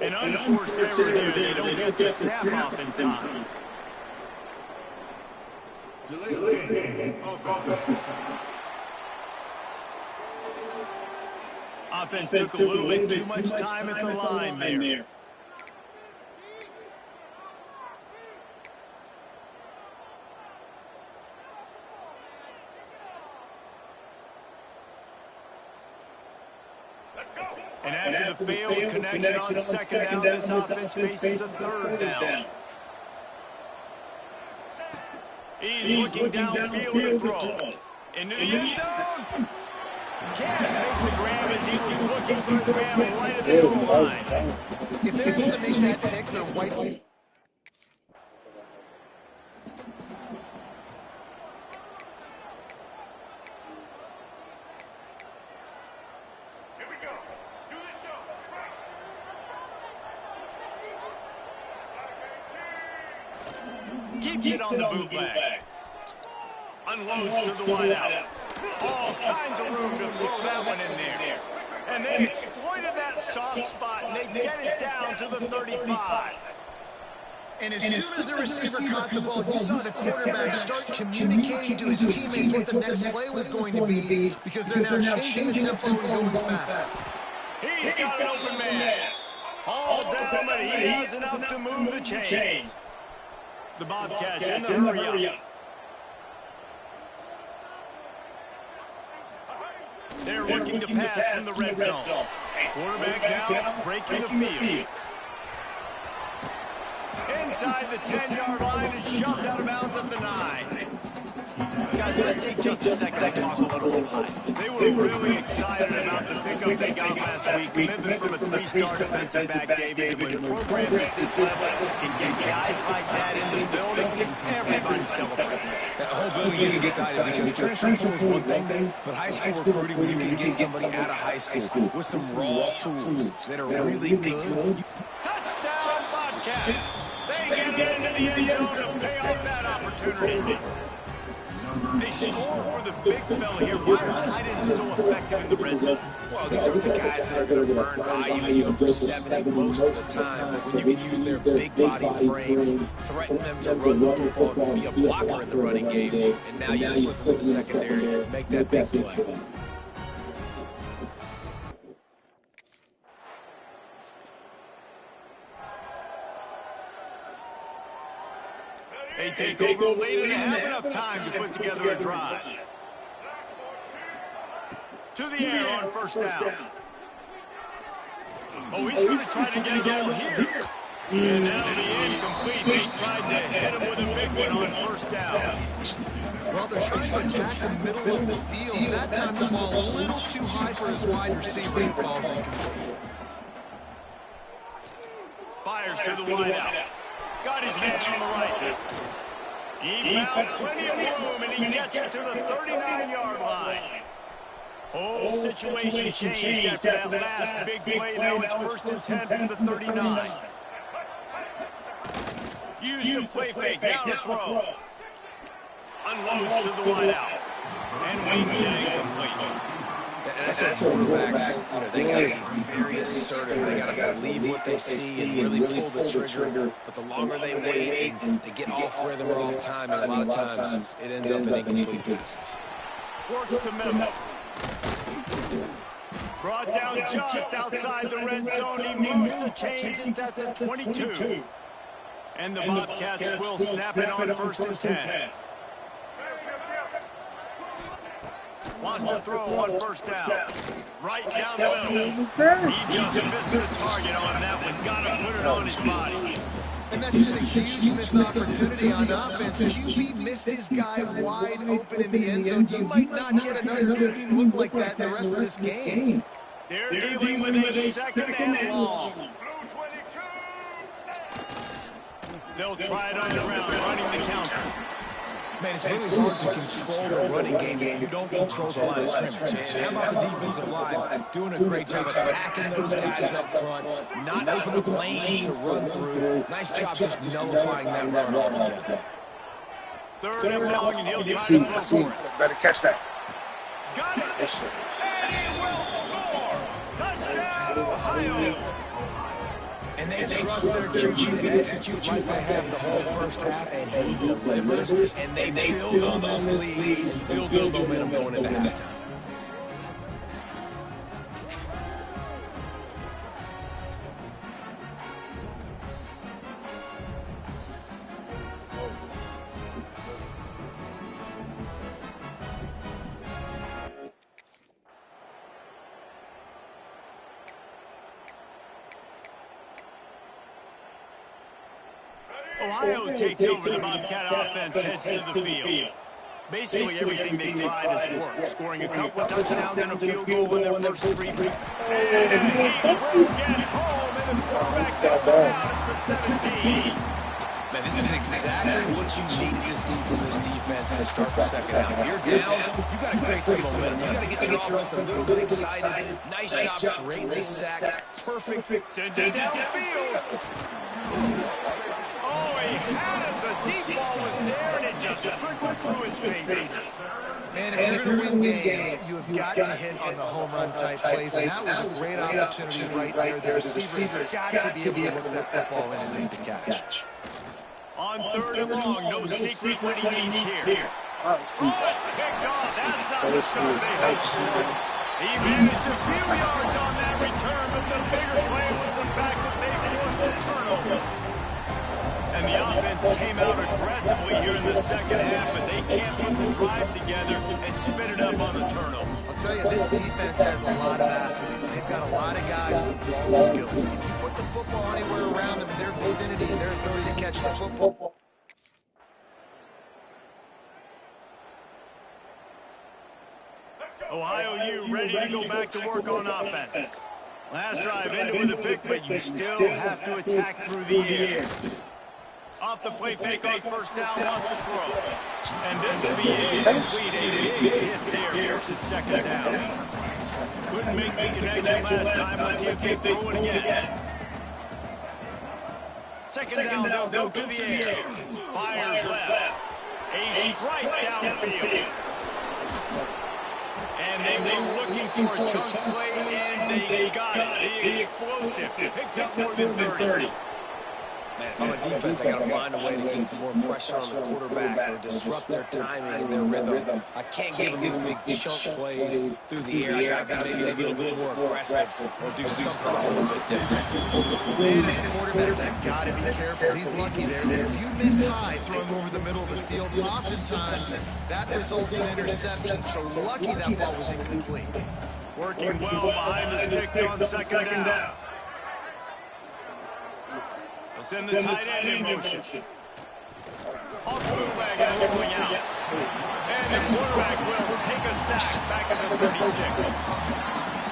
[SPEAKER 1] An unforced error there. They don't get the snap off in time. Offense took a little bit too much time at the line there. And after the failed connection on 2nd down, this offense faces a 3rd down. He's looking downfield to throw. Into the end zone. Can't make the grab as he was looking for his grab right at the goal line.
[SPEAKER 2] If they're able to make that pick, they're wiping.
[SPEAKER 1] Here we go. Do the show. Keeps it on the bootleg. Unloads to the wideout. All kinds of room to throw that one in there. And they exploited that soft spot, and they get it down to the 35.
[SPEAKER 2] And as soon as the receiver caught the ball, you saw the quarterback start communicating to his teammates what the next play was going to be, because they're now changing the tempo and going fast.
[SPEAKER 1] He's got an open man. All down, but he has enough to move the chains. The Bobcats in the hurry up. They're looking to pass from the red zone. Quarterback now breaking the field. Inside the 10-yard line and shoved out of bounds at the 9. Guys, let's take just a second to talk a little high. They were really excited about the pickup they got last week. Commitment from a 3-star defensive back, David. When programs at this level can get guys like that in the building, everybody celebrates.
[SPEAKER 3] That whole building gets excited because transfer portal is one thing, but high school recruiting, when you can get somebody out of high school with some raw tools that are really good.
[SPEAKER 1] Touchdown, Bobcats! They get it into the opportunity. They score for the big fella here. Why are tight ends so effective in the red zone?
[SPEAKER 3] Well, these aren't the guys that are going to burn by you and go for 70 most of the time. But when you can use their big body frames, threaten them to run the football and be a blocker in the running game, and now you slip into the secondary and make that big play.
[SPEAKER 1] They take over late and have enough time to put together a drive. To the air on first down. Oh, he's going to try to get it all here. And that'll be incomplete. They tried to hit him with a big one on first down.
[SPEAKER 2] Well, they're trying to attack the middle of the field. That time the ball a little too high for his wide receiver and falls incomplete.
[SPEAKER 1] Fires to the wide out. Got his man on the right. He found plenty of room, and he gets it to the 39-yard line. Whole situation changed after that last big play. Now it's 1st and 10 from the 39. Use the play fake, down to throw. Unloads to the wide out. And wings it incomplete.
[SPEAKER 3] That's what quarterbacks, they got to be very assertive. They got to believe what they see and really pull the trigger. But the longer they wait and they get off rhythm or off time, and a lot of times it ends up in incomplete passes.
[SPEAKER 1] Works the middle. Brought down just outside the red zone. He moves the chains. It's at the 22. And the Bobcats will snap it on 1st and 10. Wants to throw on first down. Right down the middle. He just missed the target on that one. Got to put it on his body.
[SPEAKER 2] And that's just a huge missed opportunity on offense. QB missed his guy wide open in the end zone. You might not get another clean look like that in the rest of this game.
[SPEAKER 1] They're dealing with a second and long. They'll try it on the ground, running the counter.
[SPEAKER 3] Man, it's really hard to control the running game if you don't control the line of scrimmage. And how about the defensive line doing a great job attacking those guys up front, not opening up lanes to run through. Nice job just nullifying that run altogether.
[SPEAKER 1] 3rd and long, and he'll try to throw for it.
[SPEAKER 4] Better catch that.
[SPEAKER 1] Got it. And he will score. Touchdown, Ohio.
[SPEAKER 3] And they trust their QB to execute like they have the whole first half, and he delivers, and they build on this lead and build their momentum going into halftime.
[SPEAKER 1] Ohio takes over. The Bobcat offense heads to the field. Basically, everything they tried has worked, scoring a couple of touchdowns and a field goal in their first 3 weeks. And he will get home, and the quarterback goes down at the 17.
[SPEAKER 3] Man, this is exactly what you need to see from this defense to start the second half. If you're down, you got to create some momentum. You got to get your offense a little bit excited. Nice job creating the sack. Perfect.
[SPEAKER 1] Sends it downfield. Oh, he had it. The deep ball was there, and it just trickled through his fingers.
[SPEAKER 2] Man, if you're going to win games, you have got to hit on the home run type plays, and that was a great opportunity right there. The receiver's got to be able to look that football in and make the catch.
[SPEAKER 1] On 3rd and long, no secret what he needs here. Oh, it's picked off. That's not the start. He managed a few yards on that return, but the bigger play was the fact that they forced the turnover. And the offense came out aggressively here in the second half, but they can't put the drive together and spit it up on the turnover.
[SPEAKER 2] I'll tell you, this defense has a lot of athletes. They've got a lot of guys with ball skills. If you put the football anywhere around them in their vicinity and their ability to catch the football.
[SPEAKER 1] Ohio U ready to go back to work on offense. Last drive ended with a pick, but you still have to attack through the air. Off the play fake on first down, wants to throw. And this will be incomplete. A big hit there versus second down. Couldn't make the connection last time. Let's see if they throw it again. Second down, they'll go to the air. Fires left. A strike downfield. And they were looking for a chunk play, and they got it. The explosive picks up more than 30.
[SPEAKER 3] Man, if I'm a defense, I got to find a way to get some more pressure on the quarterback or disrupt their timing and their rhythm. I can't give them these big chunk plays through the air. I got to be maybe a little bit more aggressive or do something a little bit different.
[SPEAKER 2] Man, as a quarterback, you've got to be careful. He's lucky there that if you miss high throwing over the middle of the field, oftentimes that results in interception. So lucky that ball was incomplete.
[SPEAKER 1] Working well behind the sticks on second down. They'll send the tight end in motion. Off the bootleg and rolling out. And the quarterback will take a sack back at the 36.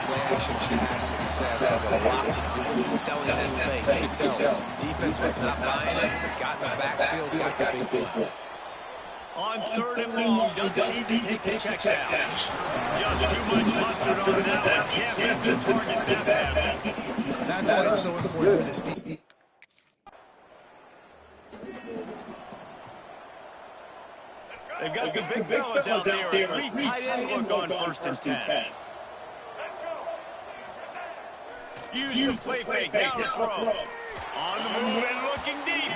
[SPEAKER 3] Play-action pass success has a lot to do with selling that thing. You can tell defense was not buying it, got in the backfield, got the big play.
[SPEAKER 1] On third and long, doesn't need to take the check down. Just too much mustard on that one. Can't miss the target that badly.
[SPEAKER 2] That's why it's so important for this team.
[SPEAKER 1] They've got the big fellas out there. A three tight end look on 1st and 10. Use the play fake. Now to throw. On the move and looking deep.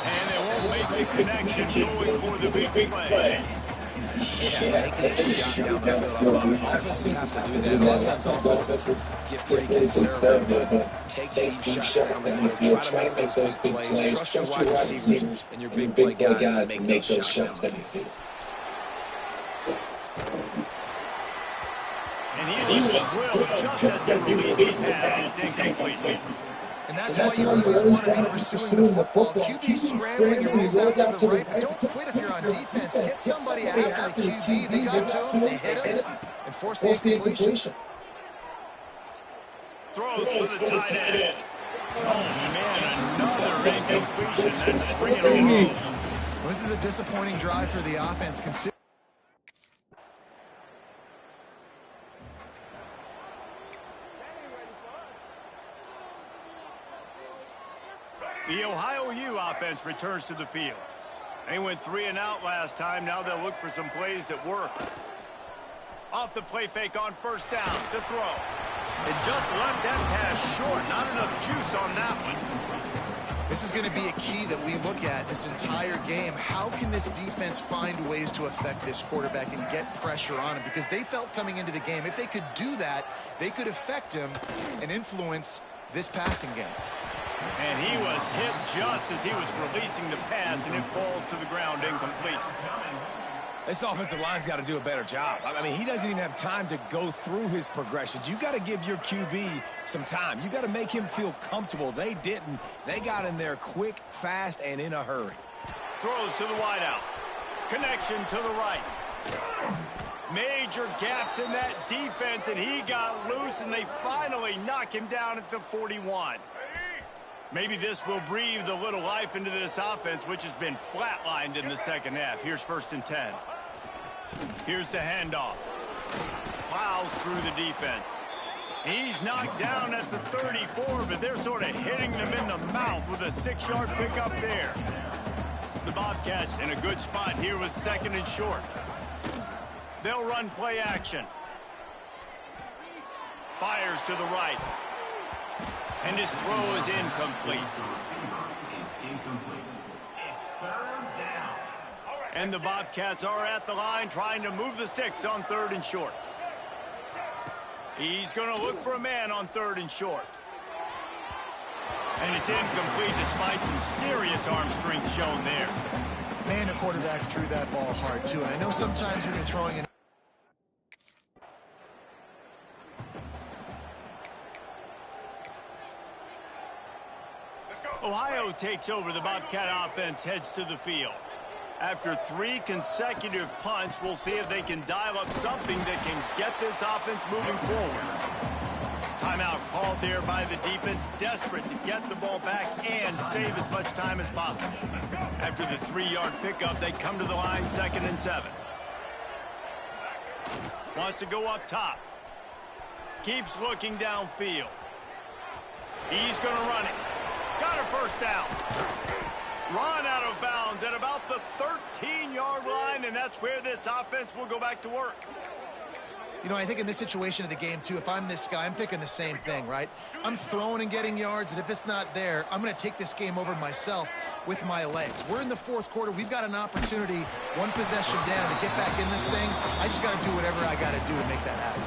[SPEAKER 1] And they won't make the connection going for the big play.
[SPEAKER 3] Yeah, taking a shot down the field. I love it. Offenses have to do that. A lot of times offenses get pretty conservative, but take deep shots down the field. Try to make those big plays. Trust your wide receivers and your big play guys to make those shots down the field.
[SPEAKER 1] And he was drilled just as he released the pass. It's incomplete.
[SPEAKER 2] And that's why you always want to be pursuing the football. QB scrambling, he rolls out to the right, but don't quit if you're on defense. Get somebody after the QB. They got to him, they hit him, and force the incompletion.
[SPEAKER 1] Throws for the tight end. Oh, man, another incompletion. That's 3 in a row.
[SPEAKER 2] Well, this is a disappointing drive for the offense.
[SPEAKER 1] The Ohio U offense returns to the field. They went 3 and out last time. Now they'll look for some plays that work. Off the play fake on 1st down to throw. It just left that pass short. Not enough juice on that one.
[SPEAKER 2] This is going to be a key that we look at this entire game. How can this defense find ways to affect this quarterback and get pressure on him? Because they felt coming into the game, if they could do that, they could affect him and influence this passing game.
[SPEAKER 1] And he was hit just as he was releasing the pass, and it falls to the ground incomplete.
[SPEAKER 3] This offensive line's got to do a better job. I mean, he doesn't even have time to go through his progressions. You got to give your QB some time. You got to make him feel comfortable. They didn't. They got in there quick, fast, and in a hurry.
[SPEAKER 1] Throws to the wideout. Connection to the right. Major gaps in that defense, and he got loose, and they finally knock him down at the 41. Maybe this will breathe a little life into this offense, which has been flatlined in the second half. Here's 1st and 10. Here's the handoff. Plows through the defense. He's knocked down at the 34, but they're sort of hitting them in the mouth with a 6-yard pickup there. The Bobcats in a good spot here with 2nd and short. They'll run play action. Fires to the right. And his throw is incomplete. And the Bobcats are at the line trying to move the sticks on 3rd and short. He's going to look for a man on 3rd and short. And it's incomplete despite some serious arm strength shown there.
[SPEAKER 2] Man, a quarterback threw that ball hard, too. And I know sometimes when you're throwing an
[SPEAKER 1] Ohio takes over. The Bobcat offense heads to the field. After 3 consecutive punts, we'll see if they can dial up something that can get this offense moving forward. Timeout called there by the defense, desperate to get the ball back and save as much time as possible. After the 3-yard pickup, they come to the line 2nd and 7. Wants to go up top. Keeps looking downfield. He's going to run it. Got a 1st down. Run out of bounds at about the 13-yard line, and that's where this offense will go back to work.
[SPEAKER 2] You know, I think in this situation of the game, too, if I'm this guy, I'm thinking the same thing, right? I'm throwing and getting yards, and if it's not there, I'm going to take this game over myself with my legs. We're in the fourth quarter. We've got an opportunity, one possession down, to get back in this thing. I just got to do whatever I got to do to make that happen.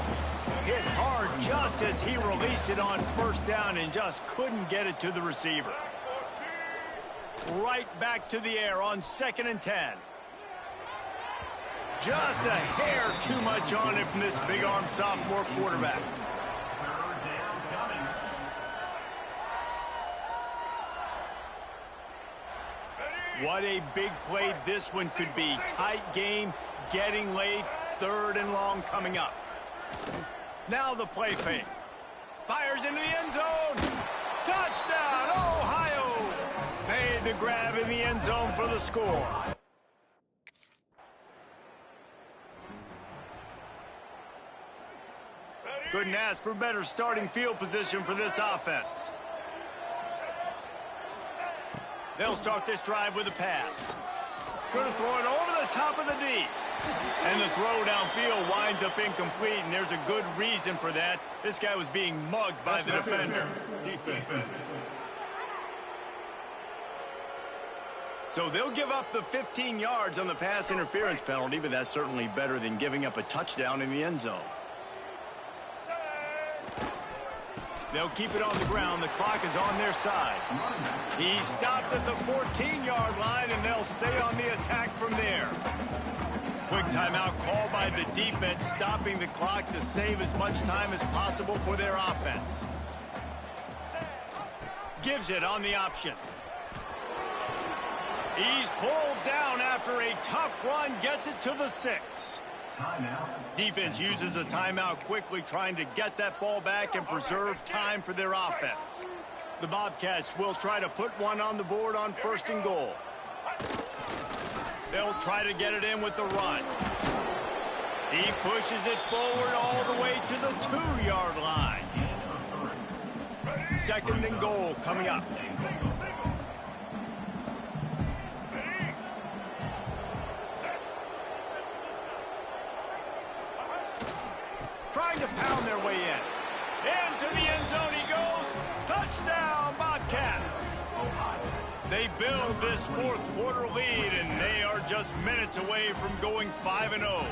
[SPEAKER 1] Hit hard just as he released it on first down and just couldn't get it to the receiver. Right back to the air on 2nd and 10. Just a hair too much on it from this big-arm sophomore quarterback. What a big play this one could be. Tight game, getting late, 3rd and long coming up. Now the play fake. Fires into the end zone. Touchdown, Ohio! Made the grab in the end zone for the score. Couldn't ask for better starting field position for this offense. They'll start this drive with a pass. Going to throw it over the top of the D. And the throw downfield winds up incomplete, and there's a good reason for that. This guy was being mugged by the defender. So they'll give up the 15 yards on the pass interference penalty, but that's certainly better than giving up a touchdown in the end zone. They'll keep it on the ground. The clock is on their side. He stopped at the 14-yard line, and they'll stay on the attack from there. Quick timeout called by the defense, stopping the clock to save as much time as possible for their offense. Gives it on the option. He's pulled down after a tough run, gets it to the 6. Defense uses a timeout quickly, trying to get that ball back and preserve time for their offense. The Bobcats will try to put one on the board on 1st and goal. They'll try to get it in with the run. He pushes it forward all the way to the 2-yard line. 2nd and goal coming up. Trying to pound their way in. Into the end zone he goes. Touchdown, Bobcats. They build this 4th quarter lead, and they are just minutes away from going 5-0.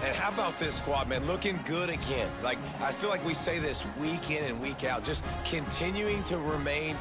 [SPEAKER 3] And how about this squad, man? Looking good again. Like, I feel like we say this week in and week out, just continuing to remain.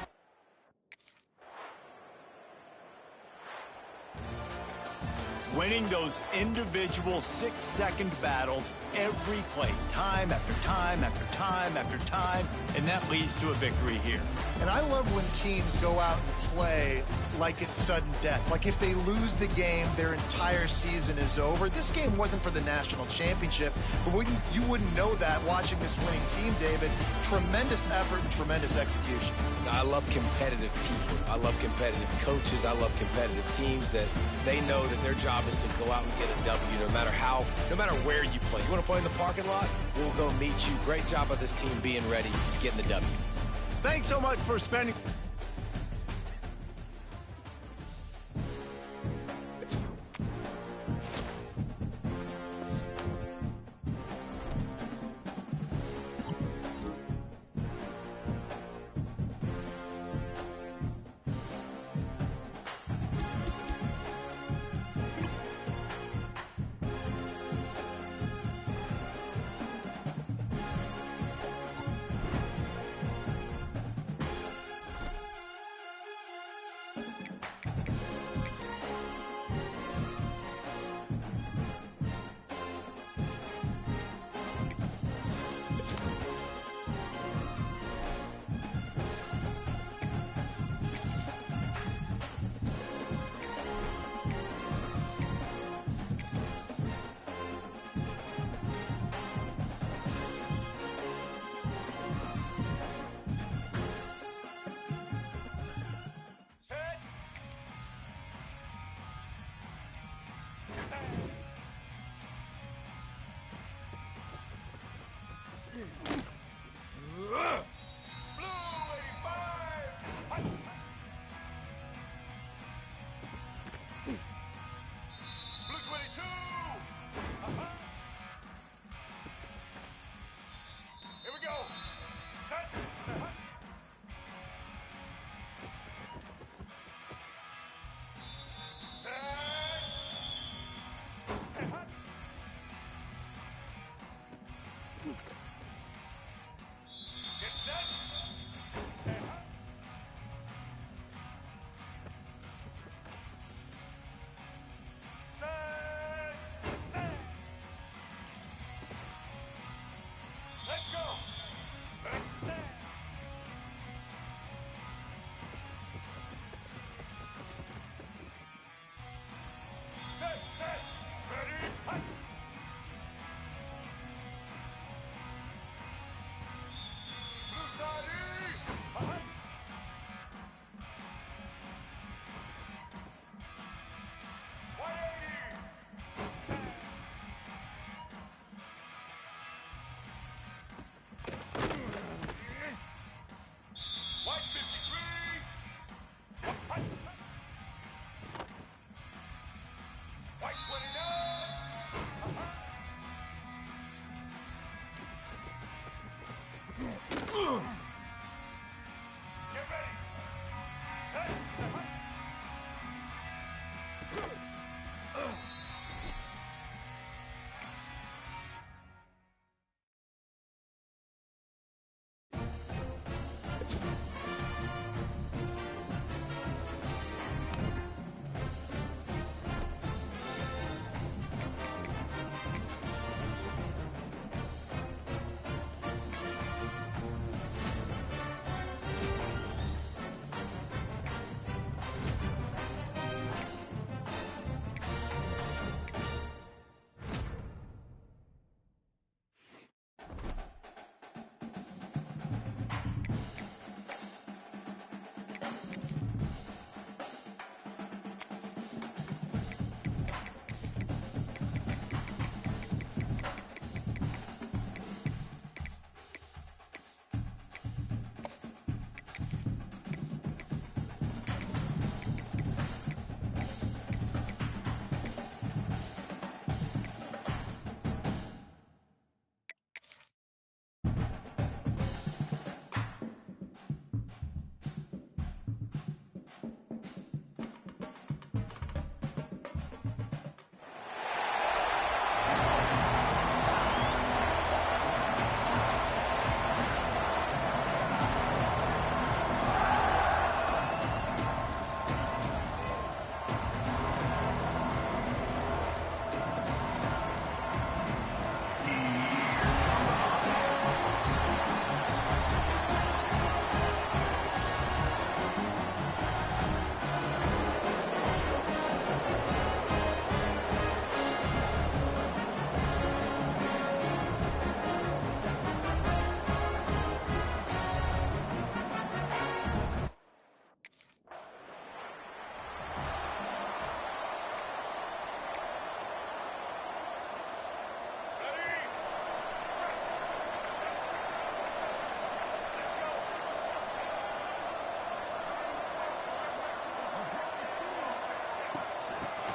[SPEAKER 1] Winning those individual 6-second battles every play, time after time after time after time, and that leads to a victory here.
[SPEAKER 2] And I love when teams go out and play like it's sudden death. Like if they lose the game, their entire season is over. This game wasn't for the national championship, but you wouldn't know that watching this winning team, David. Tremendous effort and tremendous execution.
[SPEAKER 3] I love competitive people. I love competitive coaches. I love competitive teams that they know that their job is to go out and get a W no matter where you play. You want to play in the parking lot? We'll go meet you. Great job of this team being ready to get in the W.
[SPEAKER 1] Thanks so much for spending...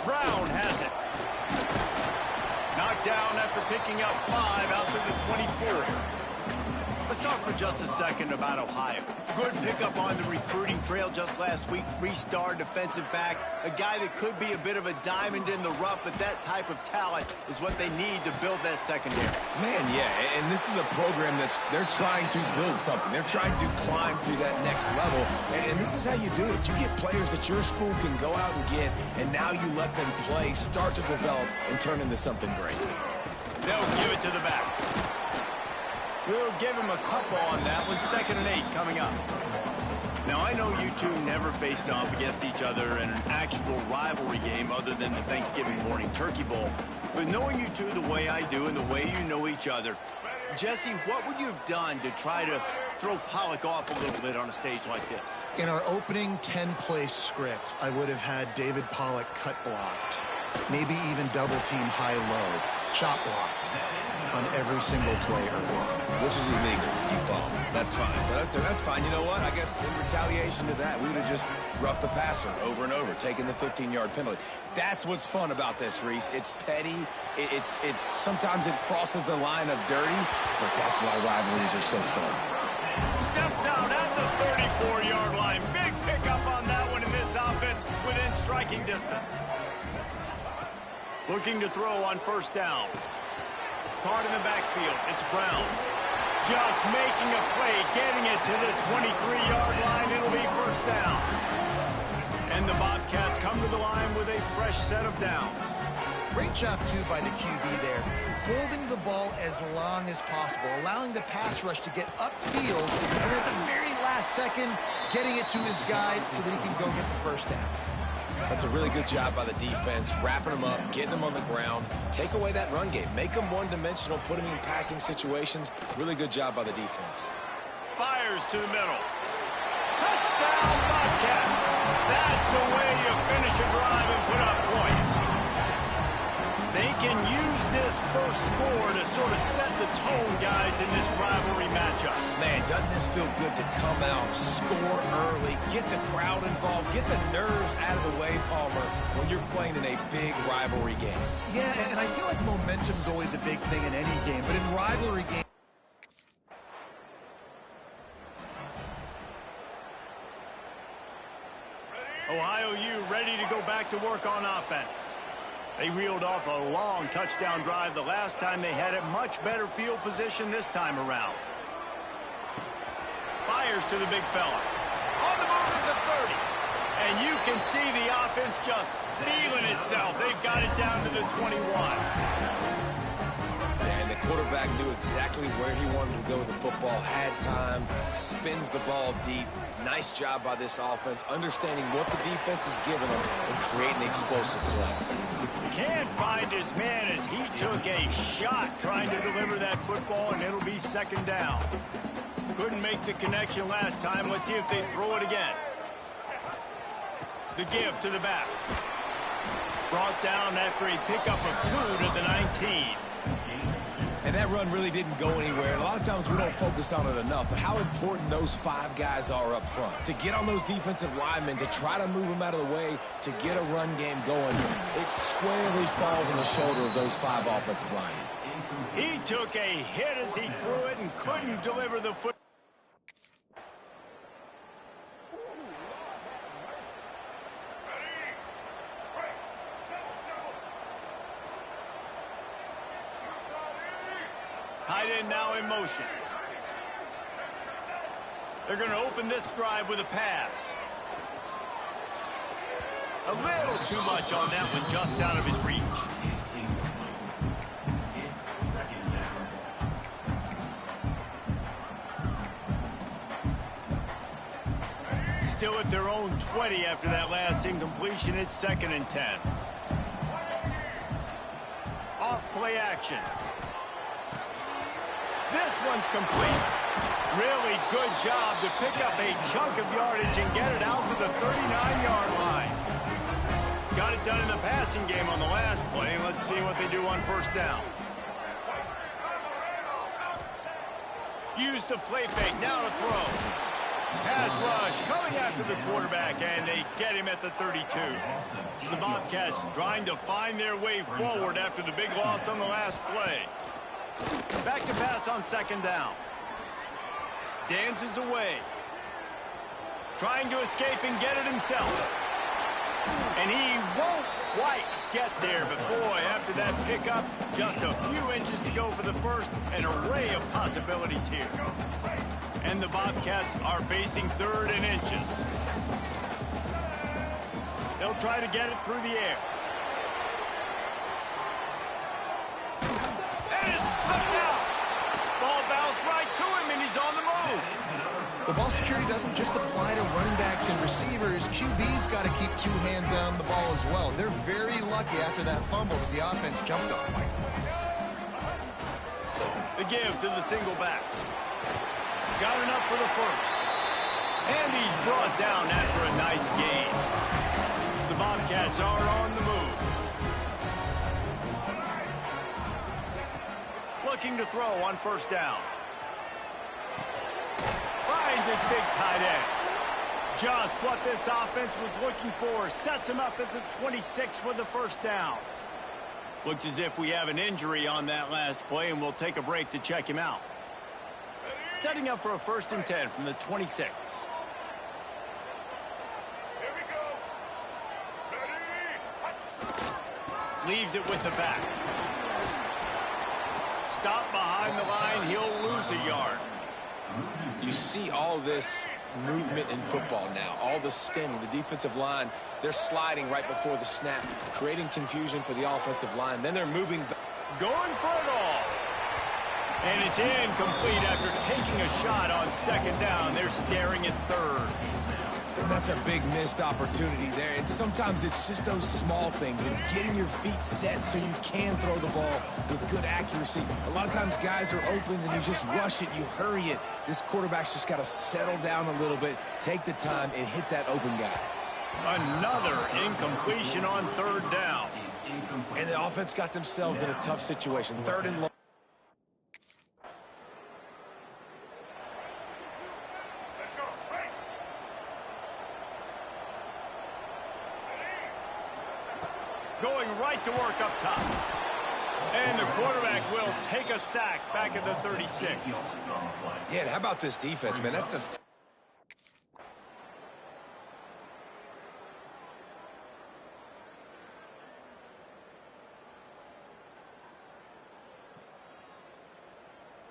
[SPEAKER 1] Brown has it. Knocked down after picking up 5 out to the 24. Let's talk for just a second about Ohio. Good pickup on the recruiting trail just last week. 3-star defensive back, a guy that could be a bit of a diamond in the rough, but that type of talent is what they need to build that secondary.
[SPEAKER 3] Man, yeah, and this is a program they're trying to build something. They're trying to climb to that next level, and this is how you do it. You get players that your school can go out and get, and now you let them play, start to develop, and turn into something great.
[SPEAKER 1] They'll give it to the back. We'll give him a couple on that one. 2nd and 8 coming up. Now, I know you two never faced off against each other in an actual rivalry game other than the Thanksgiving morning Turkey Bowl. But knowing you two the way I do and the way you know each other, Jesse, what would you have done to try to throw Pollock off a little bit on a stage like this?
[SPEAKER 2] In our opening 10-play script, I would have had David Pollock cut blocked, maybe even double-team high-low, chop blocked on every single play or block.
[SPEAKER 3] Which is illegal. You bum. That's fine. But that's fine. You know what? I guess in retaliation to that, we would have just roughed the passer over and over, taking the 15-yard penalty. That's what's fun about this, Reese. It's petty. It's sometimes it crosses the line of dirty, but that's why rivalries are so fun.
[SPEAKER 1] Steps out at the 34-yard line. Big pickup on that one in this offense within striking distance. Looking to throw on 1st down. Card in the backfield. It's Brown. Just making a play, getting it to the 23-yard line. It'll be 1st down. And the Bobcats come to the line with a fresh set of downs.
[SPEAKER 2] Great job, too, by the QB there, holding the ball as long as possible, allowing the pass rush to get upfield, and at the very last second, getting it to his guy so that he can go get the 1st down.
[SPEAKER 3] That's a really good job by the defense, wrapping them up, getting them on the ground, take away that run game, make them one-dimensional, put them in passing situations. Really good job by the defense.
[SPEAKER 1] Fires to the middle. Touchdown, Bobcats. That's the way you finish a drive and put up points. They can use this first score to sort of set the tone, guys, in this rivalry matchup.
[SPEAKER 3] Man, doesn't this feel good to come out, score early, get the crowd involved, get the nerves out of the way, Palmer, when you're playing in a big rivalry game?
[SPEAKER 2] Yeah, and I feel like momentum's always a big thing in any game, but in rivalry games,
[SPEAKER 1] Ohio U ready to go back to work on offense. They reeled off a long touchdown drive the last time they had it. Much better field position this time around. Fires to the big fella. On the move at the 30. And you can see the offense just feeling itself. They've got it down to the 21.
[SPEAKER 3] And the quarterback knew exactly where he wanted to go with the football, had time, spins the ball deep. Nice job by this offense, understanding what the defense is giving them and creating explosive play.
[SPEAKER 1] Can't find his man as he took a shot trying to deliver that football, and it'll be 2nd down. Couldn't make the connection last time. Let's see if they throw it again. The give to the back. Brought down after a pickup of 2 to the 19.
[SPEAKER 3] And that run really didn't go anywhere. And a lot of times we don't focus on it enough, but how important those 5 guys are up front. To get on those defensive linemen, to try to move them out of the way, to get a run game going, it squarely falls on the shoulder of those 5 offensive linemen.
[SPEAKER 1] He took a hit as he threw it and couldn't deliver the foot. Tight end now in motion. They're going to open this drive with a pass. A little too much on that one, just out of his reach. Still at their own 20 after that last incompletion. It's 2nd and 10. Off play action. This one's complete. Really good job to pick up a chunk of yardage and get it out to the 39-yard line. Got it done in the passing game on the last play. Let's see what they do on 1st down. Use the play fake. Now to throw. Pass rush coming after the quarterback, and they get him at the 32. The Bobcats trying to find their way forward after the big loss on the last play. Back to pass on second down. Dances away. Trying to escape and get it himself. And he won't quite get there, but boy, after that pickup, just a few inches to go for the first. An array of possibilities here. And the Bobcats are facing third and inches. They'll try to get it through the air. And it's slipped out. Ball bounced right to him, and he's on the move.
[SPEAKER 2] The ball security doesn't just apply to running backs and receivers. QB's got to keep two hands on the ball as well. They're very lucky after that fumble that the offense jumped on.
[SPEAKER 1] The give to the single back. Got enough for the first. And he's brought down after a nice gain. The Bobcats are on the move. Looking to throw on first down. Finds his big tight end. Just what this offense was looking for. Sets him up at the 26 with the first down. Looks as if we have an injury on that last play, and we'll take a break to check him out. Setting up for a 1st and 10 from the 26.
[SPEAKER 5] Here we go. Ready?
[SPEAKER 1] Leaves it with the back. Stop behind the line. He'll lose a yard.
[SPEAKER 3] You see all this movement in football now, all the stemming, the defensive line, they're sliding right before the snap, creating confusion for the offensive line. Then they're moving back.
[SPEAKER 1] Going for it all. And it's incomplete after taking a shot on second down. They're staring at third.
[SPEAKER 3] And that's a big missed opportunity there. And sometimes it's just those small things. It's getting your feet set so you can throw the ball with good accuracy. A lot of times guys are open and you just rush it, you hurry it. This quarterback's just got to settle down a little bit, take the time, and hit that open guy.
[SPEAKER 1] Another incompletion on third down.
[SPEAKER 3] And the offense got themselves in a tough situation. Third and long.
[SPEAKER 5] Let's go. Right.
[SPEAKER 1] Going right to work up top. And the quarterback will take a sack back at the 36.
[SPEAKER 3] Yeah, and how about this defense, man? That's the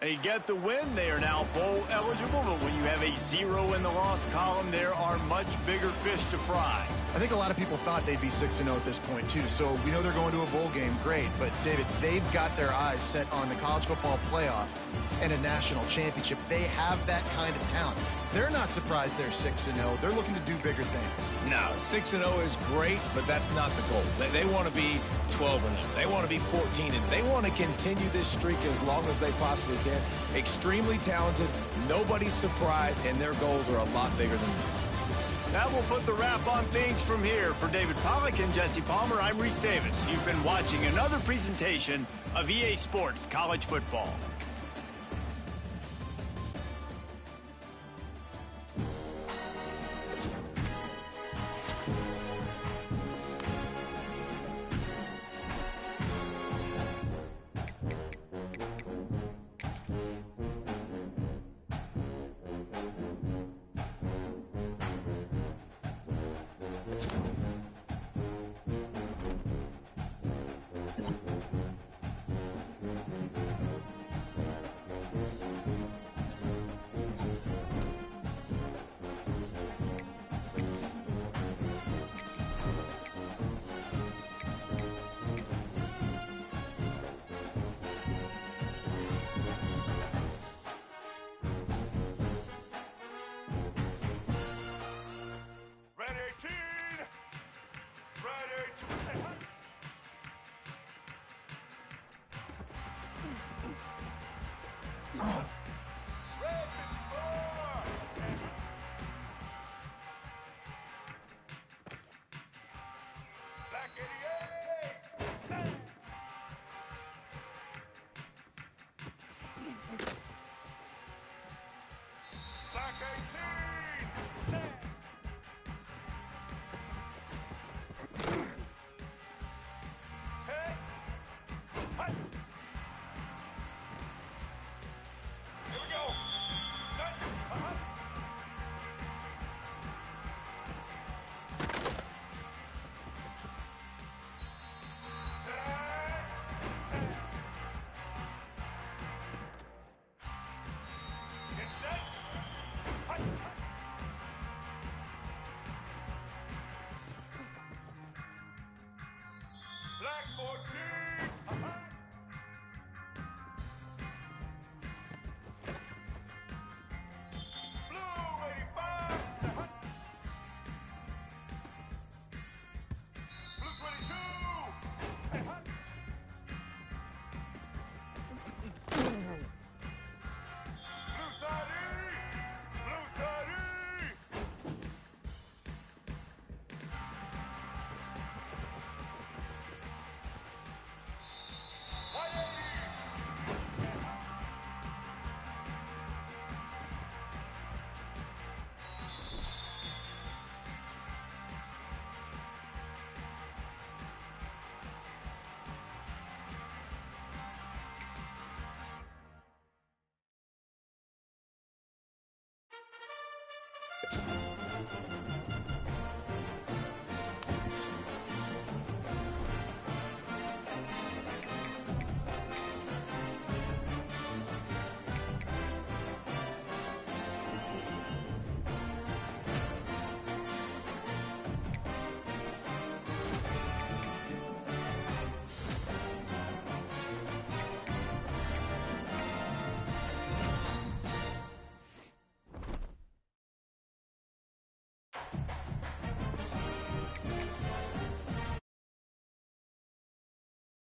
[SPEAKER 1] They get the win. They are now bowl eligible, but when you have a 0 in the loss column, there are much bigger fish to fry.
[SPEAKER 2] I think a lot of people thought they'd be 6-0 at this point, too. So we know they're going to a bowl game. Great. But, David, they've got their eyes set on the college football playoff and a national championship. They have that kind of talent. They're not surprised they're 6-0. They're looking to do bigger things.
[SPEAKER 3] No, 6-0 is great, but that's not the goal. They want to be 12-0. They want to be 14-0. They want to continue this streak as long as they possibly can. Extremely talented, nobody's surprised, and their goals are a lot bigger than this.
[SPEAKER 1] That will put the wrap on things from here. For David Pollack and Jesse Palmer, I'm Reese Davis. You've been watching another presentation of EA Sports College Football.